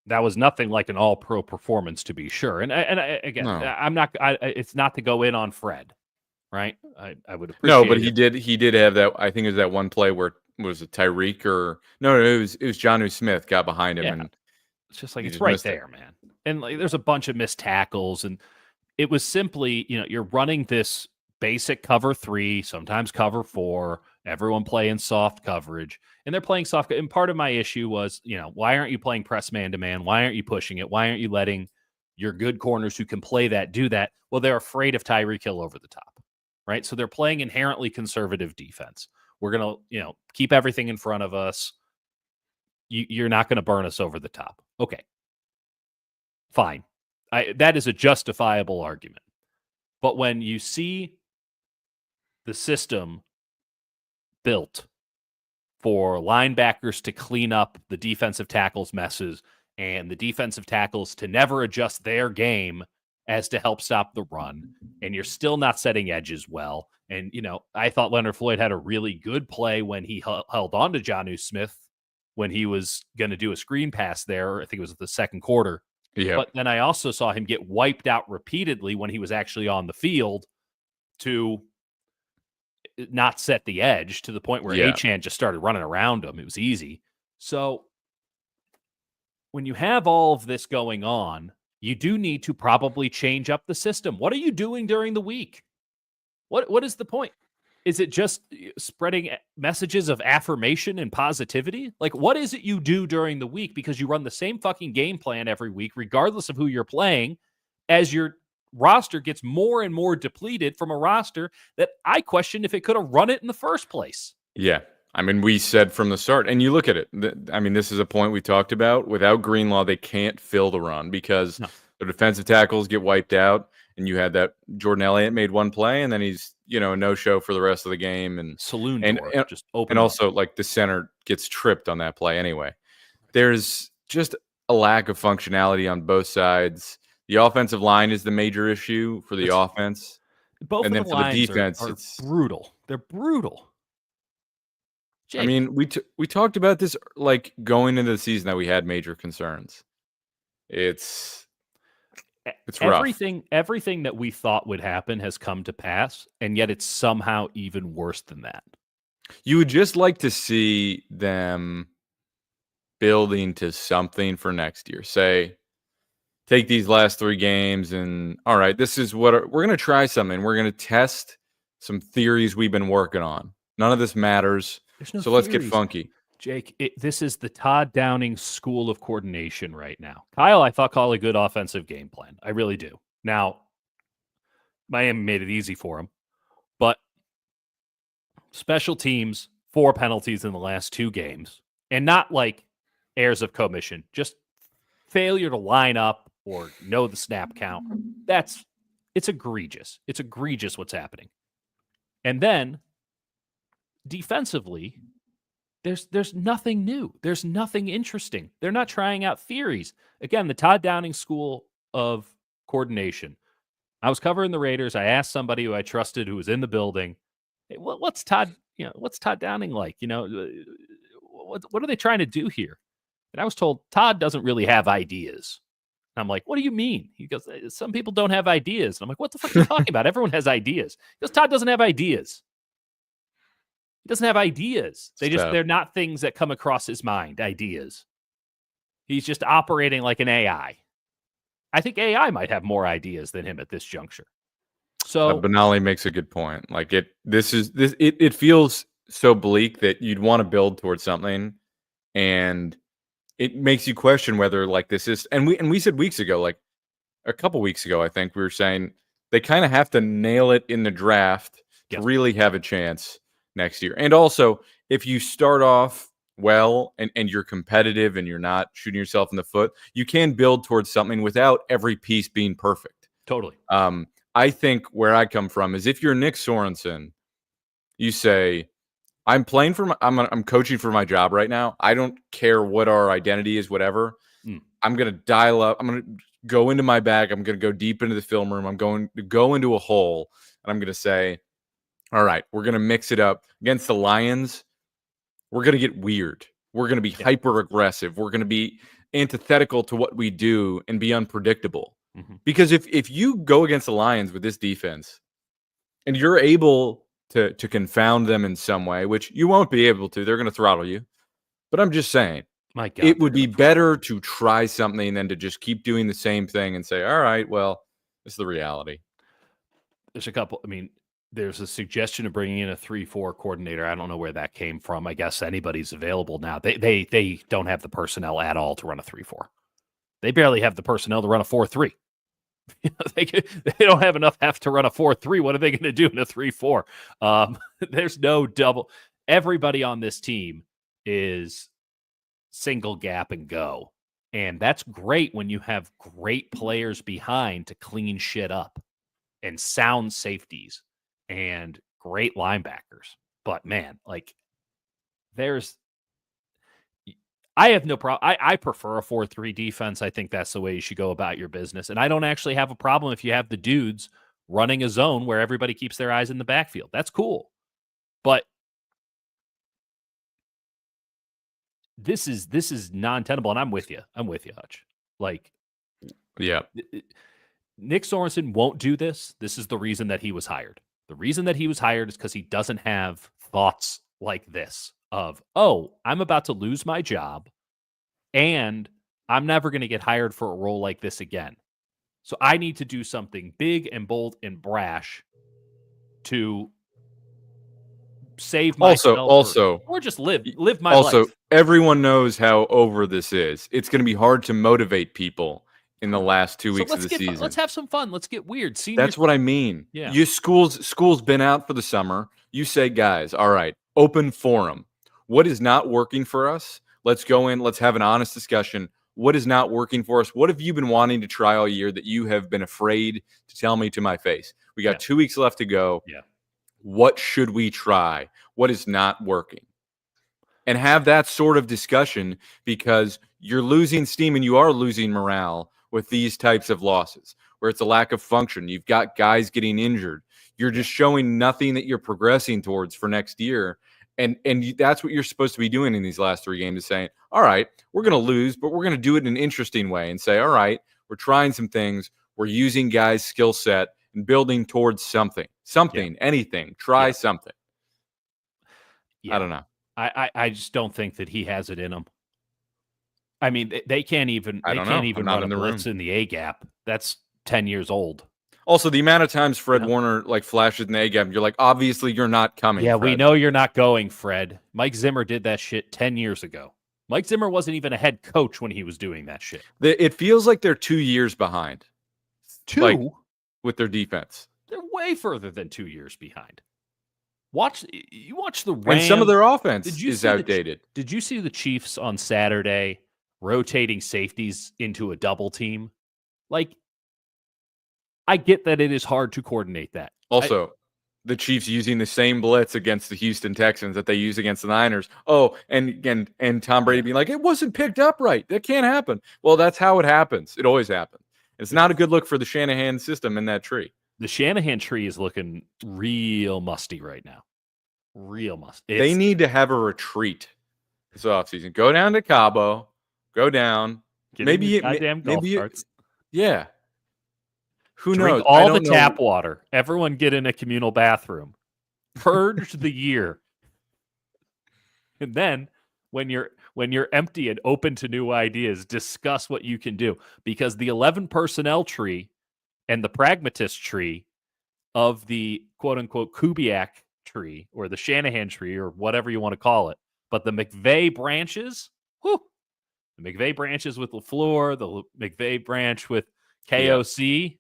that was nothing like an all-pro performance, to be sure. And again, no. It's not to go in on Fred, right? I would appreciate. No, but he did have that. I think it was that one play where was it Tyreek or no, it was Jonnu Smith got behind him, and it's just like it's right there, man. And there's a bunch of missed tackles, and it was simply, you're running this basic cover 3, sometimes cover 4, everyone playing soft coverage, and they're playing soft. And part of my issue was, why aren't you playing press man-to-man? Why aren't you pushing it? Why aren't you letting your good corners who can play that do that? Well, they're afraid of Tyreek Hill over the top, right? So they're playing inherently conservative defense. We're going to, keep everything in front of us. You're not going to burn us over the top. Okay. Fine. That is a justifiable argument. But when you see the system built for linebackers to clean up the defensive tackles' messes and the defensive tackles to never adjust their game as to help stop the run, and you're still not setting edges well. And, I thought Leonard Floyd had a really good play when he held on to Jonnu Smith when he was going to do a screen pass there. I think it was the second quarter. Yeah. But then I also saw him get wiped out repeatedly when he was actually on the field to not set the edge to the point where Achane just started running around him. It was easy. So when you have all of this going on, you do need to probably change up the system. What are you doing during the week? What is the point? Is it just spreading messages of affirmation and positivity? Like, what is it you do during the week? Because you run the same fucking game plan every week, regardless of who you're playing, as your roster gets more and more depleted from a roster that I question if it could have run it in the first place. Yeah. I mean, we said from the start, and you look at it. I mean, this is a point we talked about. Without Greenlaw, they can't fill the run because the defensive tackles get wiped out. And you had that Jordan Elliott made one play, and then he's a no-show for the rest of the game. And saloon door just open. And also, like, the center gets tripped on that play anyway. There's just a lack of functionality on both sides. The offensive line is the major issue for the offense. Both and of then the for the lines defense, are it's brutal. They're brutal. Jake. I mean, we talked about this like going into the season that we had major concerns. It's rough. Everything that we thought would happen has come to pass, and yet it's somehow even worse than that. You would just like to see them building to something for next year. Say, take these last 3 games and, all right, this is what we're going to try something. We're going to test some theories we've been working on. None of this matters. So let's get funky. Jake, this is the Todd Downing school of coordination right now. Kyle, I thought, called a good offensive game plan. I really do. Now, Miami made it easy for him, but special teams, 4 penalties in the last 2 games, and not like errors of commission, just failure to line up or know the snap count. It's egregious. It's egregious what's happening. And then defensively, there's nothing new. There's nothing interesting. They're not trying out theories. Again, the Todd Downing school of coordination. I was covering the Raiders. I asked somebody who I trusted who was in the building, hey, what's Todd Downing like? What are they trying to do here? And I was told Todd doesn't really have ideas. And I'm like, what do you mean? He goes, some people don't have ideas. And I'm like, what the fuck are you talking about? Everyone has ideas. He goes, Todd doesn't have ideas. He doesn't have ideas. They're not things that come across his mind, ideas. He's just operating like an AI. I think AI might have more ideas than him at this juncture. So Benali makes a good point. Like it feels so bleak that you'd want to build towards something, and it makes you question whether like this is. And we said weeks ago, like a couple weeks ago, I think we were saying they kind of have to nail it in the draft to really have a chance next year. And also, if you start off well and you're competitive and you're not shooting yourself in the foot, you can build towards something without every piece being perfect. Totally. I think where I come from is if you're Nick Sorensen, you say, I'm coaching for my job right now. I don't care what our identity is, whatever. I'm going to dial up. I'm going to go into my bag. I'm going to go deep into the film room. I'm going to go into a hole, and I'm going to say, all right, we're going to mix it up. Against the Lions, we're going to get weird. We're going to be hyper aggressive. We're going to be antithetical to what we do and be unpredictable. Mm-hmm. Because if you go against the Lions with this defense and you're able to confound them in some way, which you won't be able to, they're going to throttle you. But I'm just saying, my God, it would be better to try something than to just keep doing the same thing and say, all right, well, this is the reality. There's a couple. I mean, there's a suggestion of bringing in a 3-4 coordinator. I don't know where that came from. I guess anybody's available now. They don't have the personnel at all to run a 3-4. They barely have the personnel to run a 4-3. They don't have enough to run a 4-3. What are they going to do in a 3-4? There's no double. Everybody on this team is single gap and go. And that's great when you have great players behind to clean shit up. and sound safeties and great linebackers. But man, like I have no problem. I prefer a 4-3 defense. I think that's the way you should go about your business. And I don't actually have a problem if you have the dudes running a zone where everybody keeps their eyes in the backfield. That's cool. But this is non-tenable, and I'm with you. I'm with you, Hutch. Like, yeah, Nick Sorensen won't do this. This is the reason that he was hired. The reason that he was hired is because he doesn't have thoughts like this of, oh, I'm about to lose my job, and I'm never going to get hired for a role like this again. So I need to do something big and bold and brash to save myself or just live my life. Also, everyone knows how over this is. It's going to be hard to motivate people in the last 2 weeks of the season. Let's have some fun. Let's get weird. That's what I mean. Yeah. School's been out for the summer. You say, guys, all right, open forum. What is not working for us? Let's go in. Let's have an honest discussion. What is not working for us? What have you been wanting to try all year that you have been afraid to tell me to my face? We got 2 weeks left to go. Yeah. What should we try? What is not working? And have that sort of discussion, because you're losing steam and you are losing morale with these types of losses where it's a lack of function. You've got guys getting injured. You're just showing nothing that you're progressing towards for next year. And that's what you're supposed to be doing in these last 3 games, is saying, all right, we're going to lose, but we're going to do it in an interesting way and say, all right, we're trying some things. We're using guys' skill set and building towards something, anything, try something. Yeah. I don't know. I just don't think that he has it in him. I mean, they can't even run a blitz in the A gap. That's 10 years old. Also, the amount of times Fred Warner like flashes in the A gap, you're like, obviously you're not coming. Yeah, Fred. we know you're not going, Fred. Mike Zimmer did that shit 10 years ago. Mike Zimmer wasn't even a head coach when he was doing that shit. It feels like they're 2 years behind. 2? Like, with their defense. They're way further than 2 years behind. You watch the Rams. And some of their offense is outdated. Did you see the Chiefs on Saturday rotating safeties into a double team? Like, I get that it is hard to coordinate that. Also, the Chiefs using the same blitz against the Houston Texans that they use against the Niners. Oh, and Tom Brady being like, it wasn't picked up right. That can't happen. Well, that's how it happens. It always happens. It's not a good look for the Shanahan system in that tree. The Shanahan tree is looking real musty right now. Real musty. They need to have a retreat this offseason. Go down to Cabo. Go down. Maybe carts. Yeah. Who Drink knows? all the tap water. Everyone get in a communal bathroom. Purge the year. And then when you're empty and open to new ideas, discuss what you can do. Because the 11 personnel tree and the pragmatist tree of the quote-unquote Kubiak tree, or the Shanahan tree, or whatever you want to call it, but the McVay branches, the McVay branches with LaFleur, the McVay branch with KOC,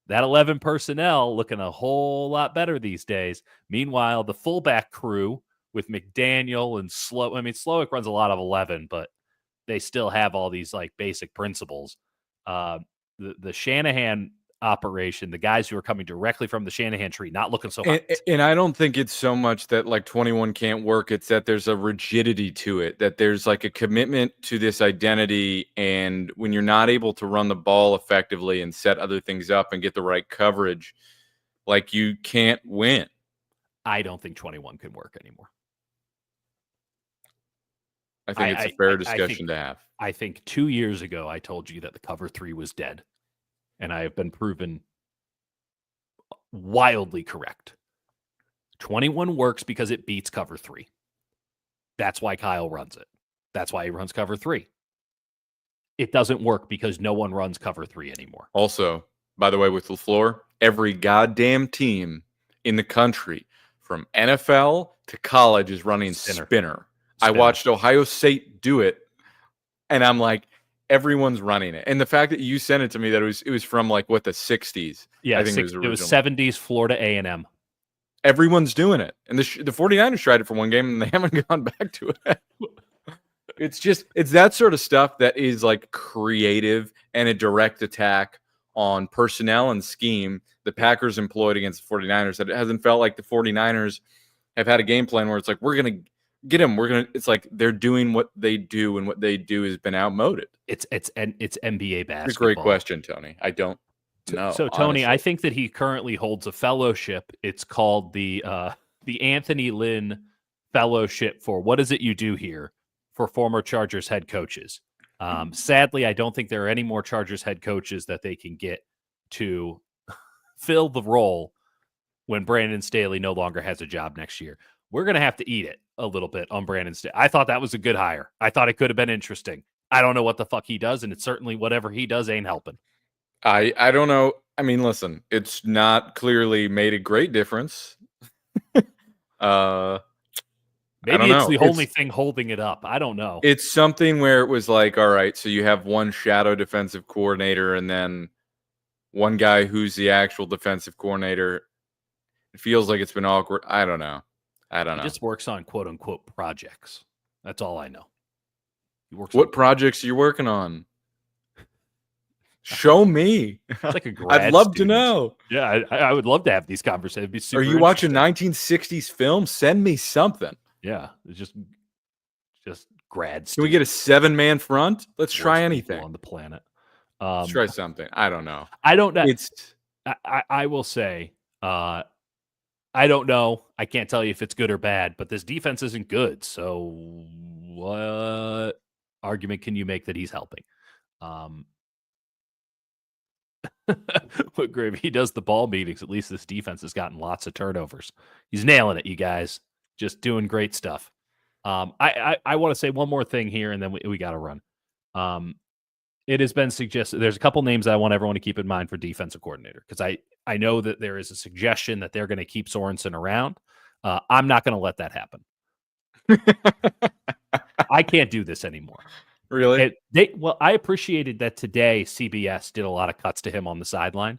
that 11 personnel looking a whole lot better these days. Meanwhile, the fullback crew with McDaniel and Slowick runs a lot of 11, but they still have all these like basic principles. The Shanahan operation, the guys who are coming directly from the Shanahan tree, not looking so hot. And I don't think it's so much that like 21 can't work. It's that there's a rigidity to it, that there's like a commitment to this identity. And when you're not able to run the ball effectively and set other things up and get the right coverage, like you can't win. I don't think 21 can work anymore. I think it's a fair discussion to have. I think 2 years ago, I told you that the cover 3 was dead. And I have been proven wildly correct. 21 works because it beats cover 3. That's why Kyle runs it. That's why he runs cover 3. It doesn't work because no one runs cover 3 anymore. Also, by the way, with LaFleur, every goddamn team in the country, from NFL to college, is running spinner. I watched Ohio State do it, and I'm like, everyone's running it. And the fact that you sent it to me that it was from like the 60s. Yeah, I think it was 70s Florida A&M. Everyone's doing it. And the 49ers tried it for one game and they haven't gone back to it. It's that sort of stuff that is like creative and a direct attack on personnel and scheme the Packers employed against the 49ers that it hasn't felt like the 49ers have had a game plan where it's like, we're going to get him. It's like they're doing what they do, and what they do has been outmoded. It's NBA basketball. It's a great question, Tony. I don't know. So Tony, honestly. I think that he currently holds a fellowship. It's called the Anthony Lynn Fellowship for what is it you do here for former Chargers head coaches. Sadly, I don't think there are any more Chargers head coaches that they can get to fill the role when Brandon Staley no longer has a job next year. We're going to have to eat it a little bit on Brandon Staley. I thought that was a good hire. I thought it could have been interesting. I don't know what the fuck he does, and it's certainly whatever he does ain't helping. I don't know. I mean, listen, it's not clearly made a great difference. Maybe it's the only thing holding it up. I don't know. It's something where it was like, all right, so you have one shadow defensive coordinator and then one guy who's the actual defensive coordinator. It feels like it's been awkward. I don't know. He just works on quote unquote projects. That's all I know. What projects are you working on? Show me. It's like a grad I'd love student. to know. Yeah, I would love to have these conversations. It'd be super. Are you watching 1960s film? Send me something. Yeah, it's just grad students. Can we get a 7-man front? Let's try anything on the planet. Let's try something. I don't know. I don't know. It's. I will say. I don't know. I can't tell you if it's good or bad, but this defense isn't good. So what argument can you make that he's helping? What Gravy, he does the ball meetings. At least this defense has gotten lots of turnovers. He's nailing it, you guys. Just doing great stuff. I want to say one more thing here, and then we got to run. It has been suggested. There's a couple names I want everyone to keep in mind for defensive coordinator, because I know that there is a suggestion that they're going to keep Sorensen around. I'm not going to let that happen. I can't do this anymore. Really? Well, I appreciated that today CBS did a lot of cuts to him on the sideline,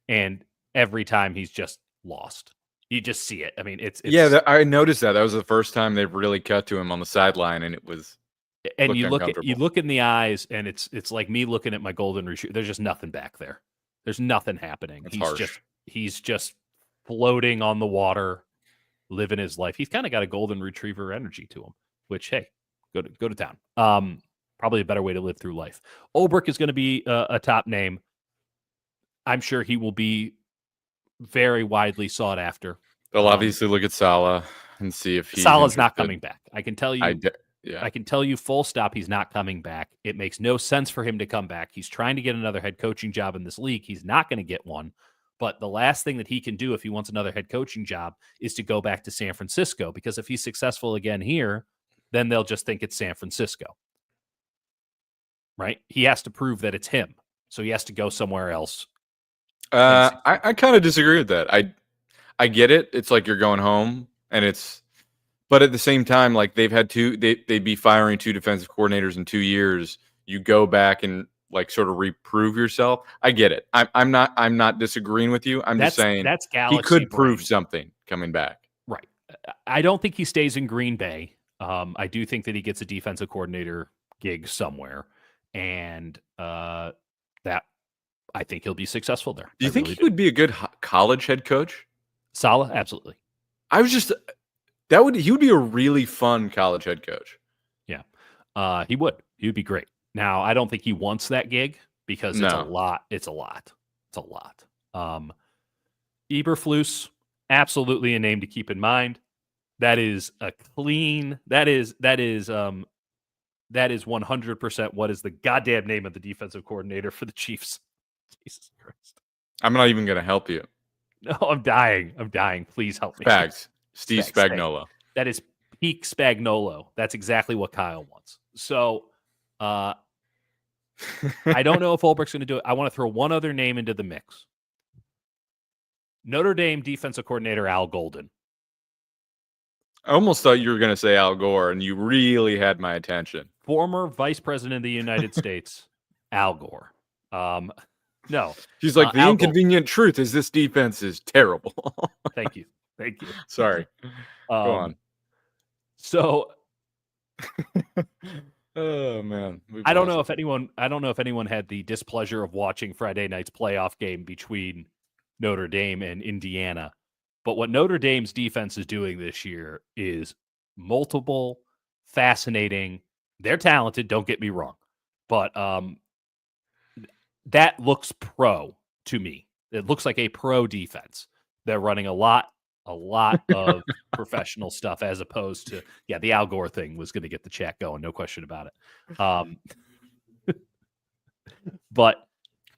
and every time he's just lost. You just see it. I mean, it's I noticed that. That was the first time they've really cut to him on the sideline, and it was. And you look in the eyes, and it's like me looking at my golden retriever. There's just nothing back there. There's nothing happening. He's just floating on the water, living his life. He's kind of got a golden retriever energy to him, which, hey, go to town. Probably a better way to live through life. Ulbrich is going to be a top name. I'm sure he will be very widely sought after. They'll obviously look at Saleh and see if Saleh's not coming back. I can tell you. Yeah. I can tell you full stop, he's not coming back. It makes no sense for him to come back. He's trying to get another head coaching job in this league. He's not going to get one. But the last thing that he can do if he wants another head coaching job is to go back to San Francisco, because if he's successful again here, then they'll just think it's San Francisco. Right? He has to prove that it's him. So he has to go somewhere else. I kind of disagree with that. I get it. It's like you're going home, but at the same time, like they'd be firing 2 defensive coordinators in 2 years. You go back and like sort of reprove yourself. I get it. I'm not disagreeing with you. I'm just saying that's he could prove something coming back. Right. I don't think he stays in Green Bay. I do think that he gets a defensive coordinator gig somewhere, and that I think he'll be successful there. Do you think he would be a good college head coach? Saleh, absolutely. He would be a really fun college head coach. Yeah. He would be great. Now, I don't think he wants that gig because it's a lot. It's a lot. Eberflus, absolutely a name to keep in mind. That is a clean. That is 100% what is the goddamn name of the defensive coordinator for the Chiefs. Jesus Christ. I'm not even going to help you. No, I'm dying. Please help me. Spags. Steve Spagnuolo. That is peak Spagnuolo. That's exactly what Kyle wants. So I don't know if Ulbricht's going to do it. I want to throw one other name into the mix. Notre Dame defensive coordinator Al Golden. I almost thought you were going to say Al Gore, and you really had my attention. Former Vice President of the United States, Al Gore. No. He's like, the inconvenient truth is this defense is terrible. Thank you. Sorry. Go on. So Oh man, I don't know if anyone had the displeasure of watching Friday night's playoff game between Notre Dame and Indiana. But what Notre Dame's defense is doing this year is multiple, fascinating. They're talented, don't get me wrong. But that looks pro to me. It looks like a pro defense. They're running a lot of professional stuff as opposed to, the Al Gore thing was going to get the chat going, no question about it. But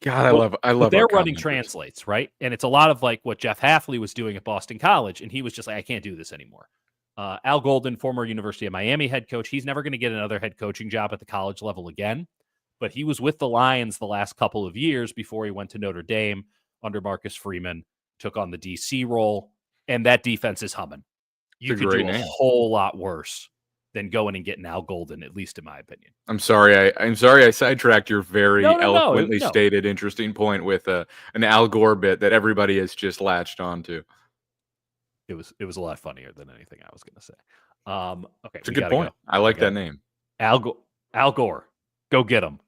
God, I love what they're our running commenters. translates, right? And it's a lot of like what Jeff Hafley was doing at Boston College, and he was just like, I can't do this anymore. Al Golden, former University of Miami head coach, he's never going to get another head coaching job at the college level again. But he was with the Lions the last couple of years before he went to Notre Dame under Marcus Freeman, took on the DC role, and that defense is humming. You could do a whole lot worse than going and getting Al Golden, at least in my opinion. I'm sorry I sidetracked your very eloquently stated interesting point with an Al Gore bit that everybody has just latched onto. It was a lot funnier than anything I was going to say. Okay, it's a good point. I like that name. Al Gore, go get him.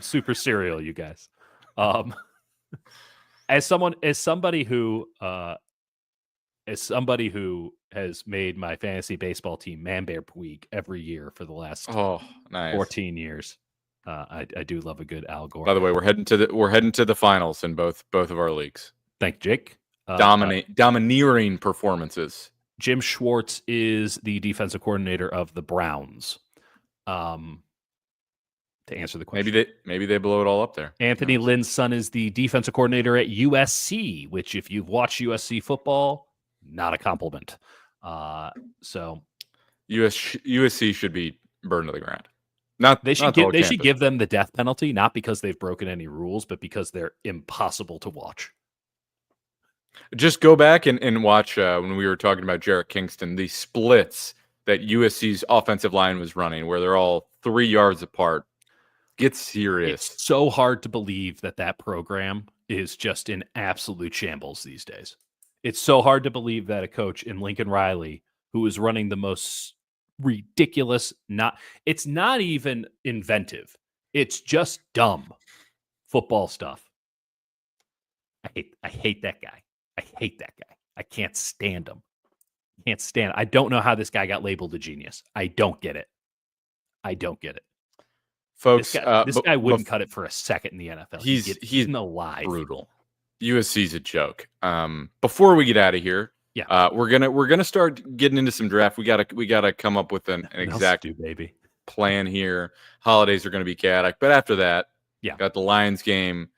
Super serial, you guys. As somebody who has made my fantasy baseball team Man Bear Puig every year for the last 14 years, I do love a good Al Gore. By the way, we're heading to the finals in both of our leagues. Thank you, Jake. Domineering performances. Jim Schwartz is the defensive coordinator of the Browns. To answer the question, maybe they blow it all up there. Anthony Lynn's son is the defensive coordinator at USC, which, if you've watched USC football, not a compliment. So USC should be burned to the ground. They should give them the death penalty, not because they've broken any rules, but because they're impossible to watch. Just go back and watch when we were talking about Jarrett Kingston, the splits that USC's offensive line was running, where they're all 3 yards apart. Get serious. It's so hard to believe that program is just in absolute shambles these days. It's so hard to believe that a coach in Lincoln Riley, who is running the most ridiculous, it's not even inventive. It's just dumb football stuff. I hate that guy. I hate that guy. I can't stand him. I don't know how this guy got labeled a genius. I don't get it. Folks, this guy wouldn't cut it for a second in the NFL. He's alive. Brutal. USC's a joke. Before we get out of here, we're gonna start getting into some draft. We gotta come up with an exact plan here. Holidays are gonna be chaotic, but after that, got the Lions game.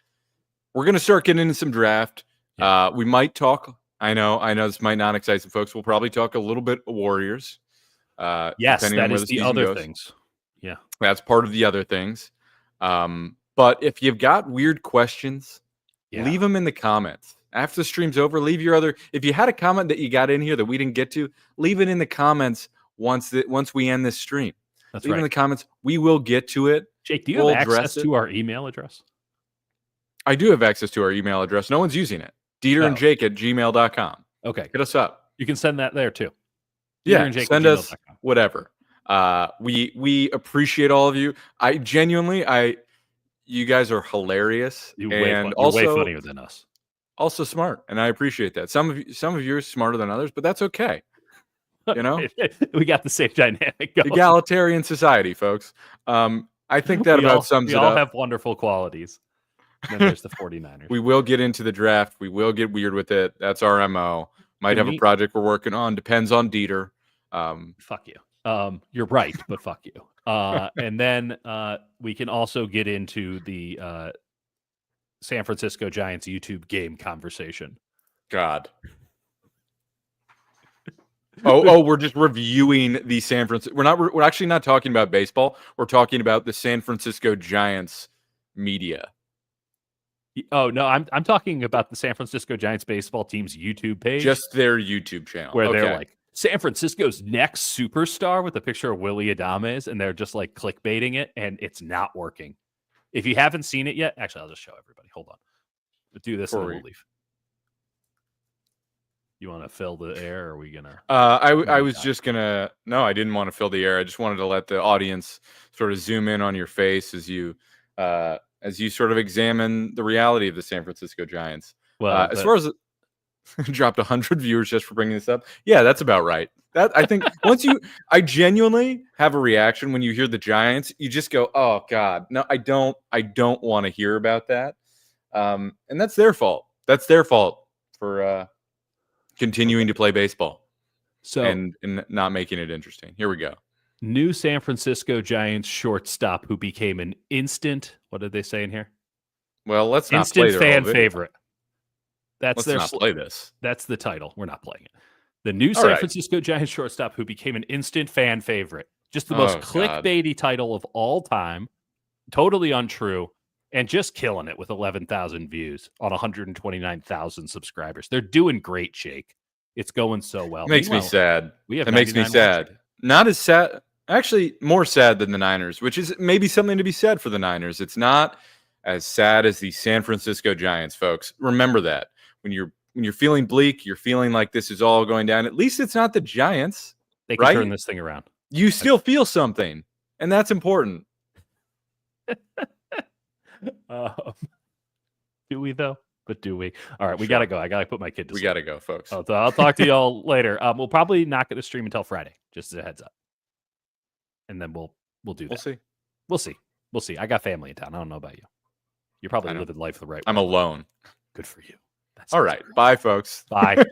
We're gonna start getting into some draft. We might talk. I know this might not excite some folks. We'll probably talk a little bit of Warriors. Yes, that is the other things. Yeah, that's part of the other things. But if you've got weird questions, leave them in the comments. After the stream's over, if you had a comment that you got in here that we didn't get to, leave it in the comments once we end this stream. Leave it in the comments. We will get to it. Jake, do you have access to our email address? I do have access to our email address. No one's using it. DieterandJake@gmail.com. Okay. Hit us up. You can send that there too. Send us whatever. We appreciate all of you. You guys are hilarious. You're way funnier than us. Also smart, and I appreciate that. Some of you are smarter than others, but that's okay. You know, we got the same dynamic going. Egalitarian society, folks. I think that about sums it up. We all have wonderful qualities. And then there's the 49ers. We will get into the draft. We will get weird with it. That's our MO. Might have a project we're working on. Depends on Dieter. Fuck you. You're right, but fuck you. And then we can also get into the San Francisco Giants YouTube game conversation. God. We're just reviewing the San Francisco. We're actually not talking about baseball. We're talking about the San Francisco Giants media. Oh no, I'm talking about the San Francisco Giants baseball team's YouTube page. Just their YouTube channel. Where they're like, San Francisco's next superstar with a picture of Willie Adames, and they're just like clickbaiting it, and it's not working. If you haven't seen it yet, actually, I'll just show everybody. Hold on. We'll do this and then we'll leave. You want to fill the air? Or are we gonna? I was just gonna. No, I didn't want to fill the air. I just wanted to let the audience sort of zoom in on your face as you sort of examine the reality of the San Francisco Giants. Well, as far as dropped 100 viewers just for bringing this up. Yeah, that's about right. That I think I genuinely have a reaction when you hear the Giants. You just go, "Oh God, no, I don't want to hear about that." And that's their fault. That's their fault for continuing to play baseball, and not making it interesting. Here we go. New San Francisco Giants shortstop who became an instant. What did they say in here? Well, let's not play their fan favorite. Let's not play this. That's the title. We're not playing it. The new San Francisco Giants shortstop who became an instant fan favorite. Just the most clickbaity title of all time. Totally untrue. And just killing it with 11,000 views on 129,000 subscribers. They're doing great, Jake. It's going so well. It makes me sad. It makes me sad. Watching. Not as sad. Actually, more sad than the Niners, which is maybe something to be said for the Niners. It's not as sad as the San Francisco Giants, folks. Remember that. When you're feeling bleak, you're feeling like this is all going down. At least it's not the Giants. They can turn this thing around. You still feel something, and that's important. Do we though? But do we? All right, we gotta go. I gotta put my kid to sleep. We gotta go, folks. So I'll talk to y'all later. We'll probably not get to stream until Friday, just as a heads up, and then we'll do that. We'll see. I got family in town. I don't know about you. You're probably living life the right way. I'm alone. Good for you. All right. Bye, folks. Bye.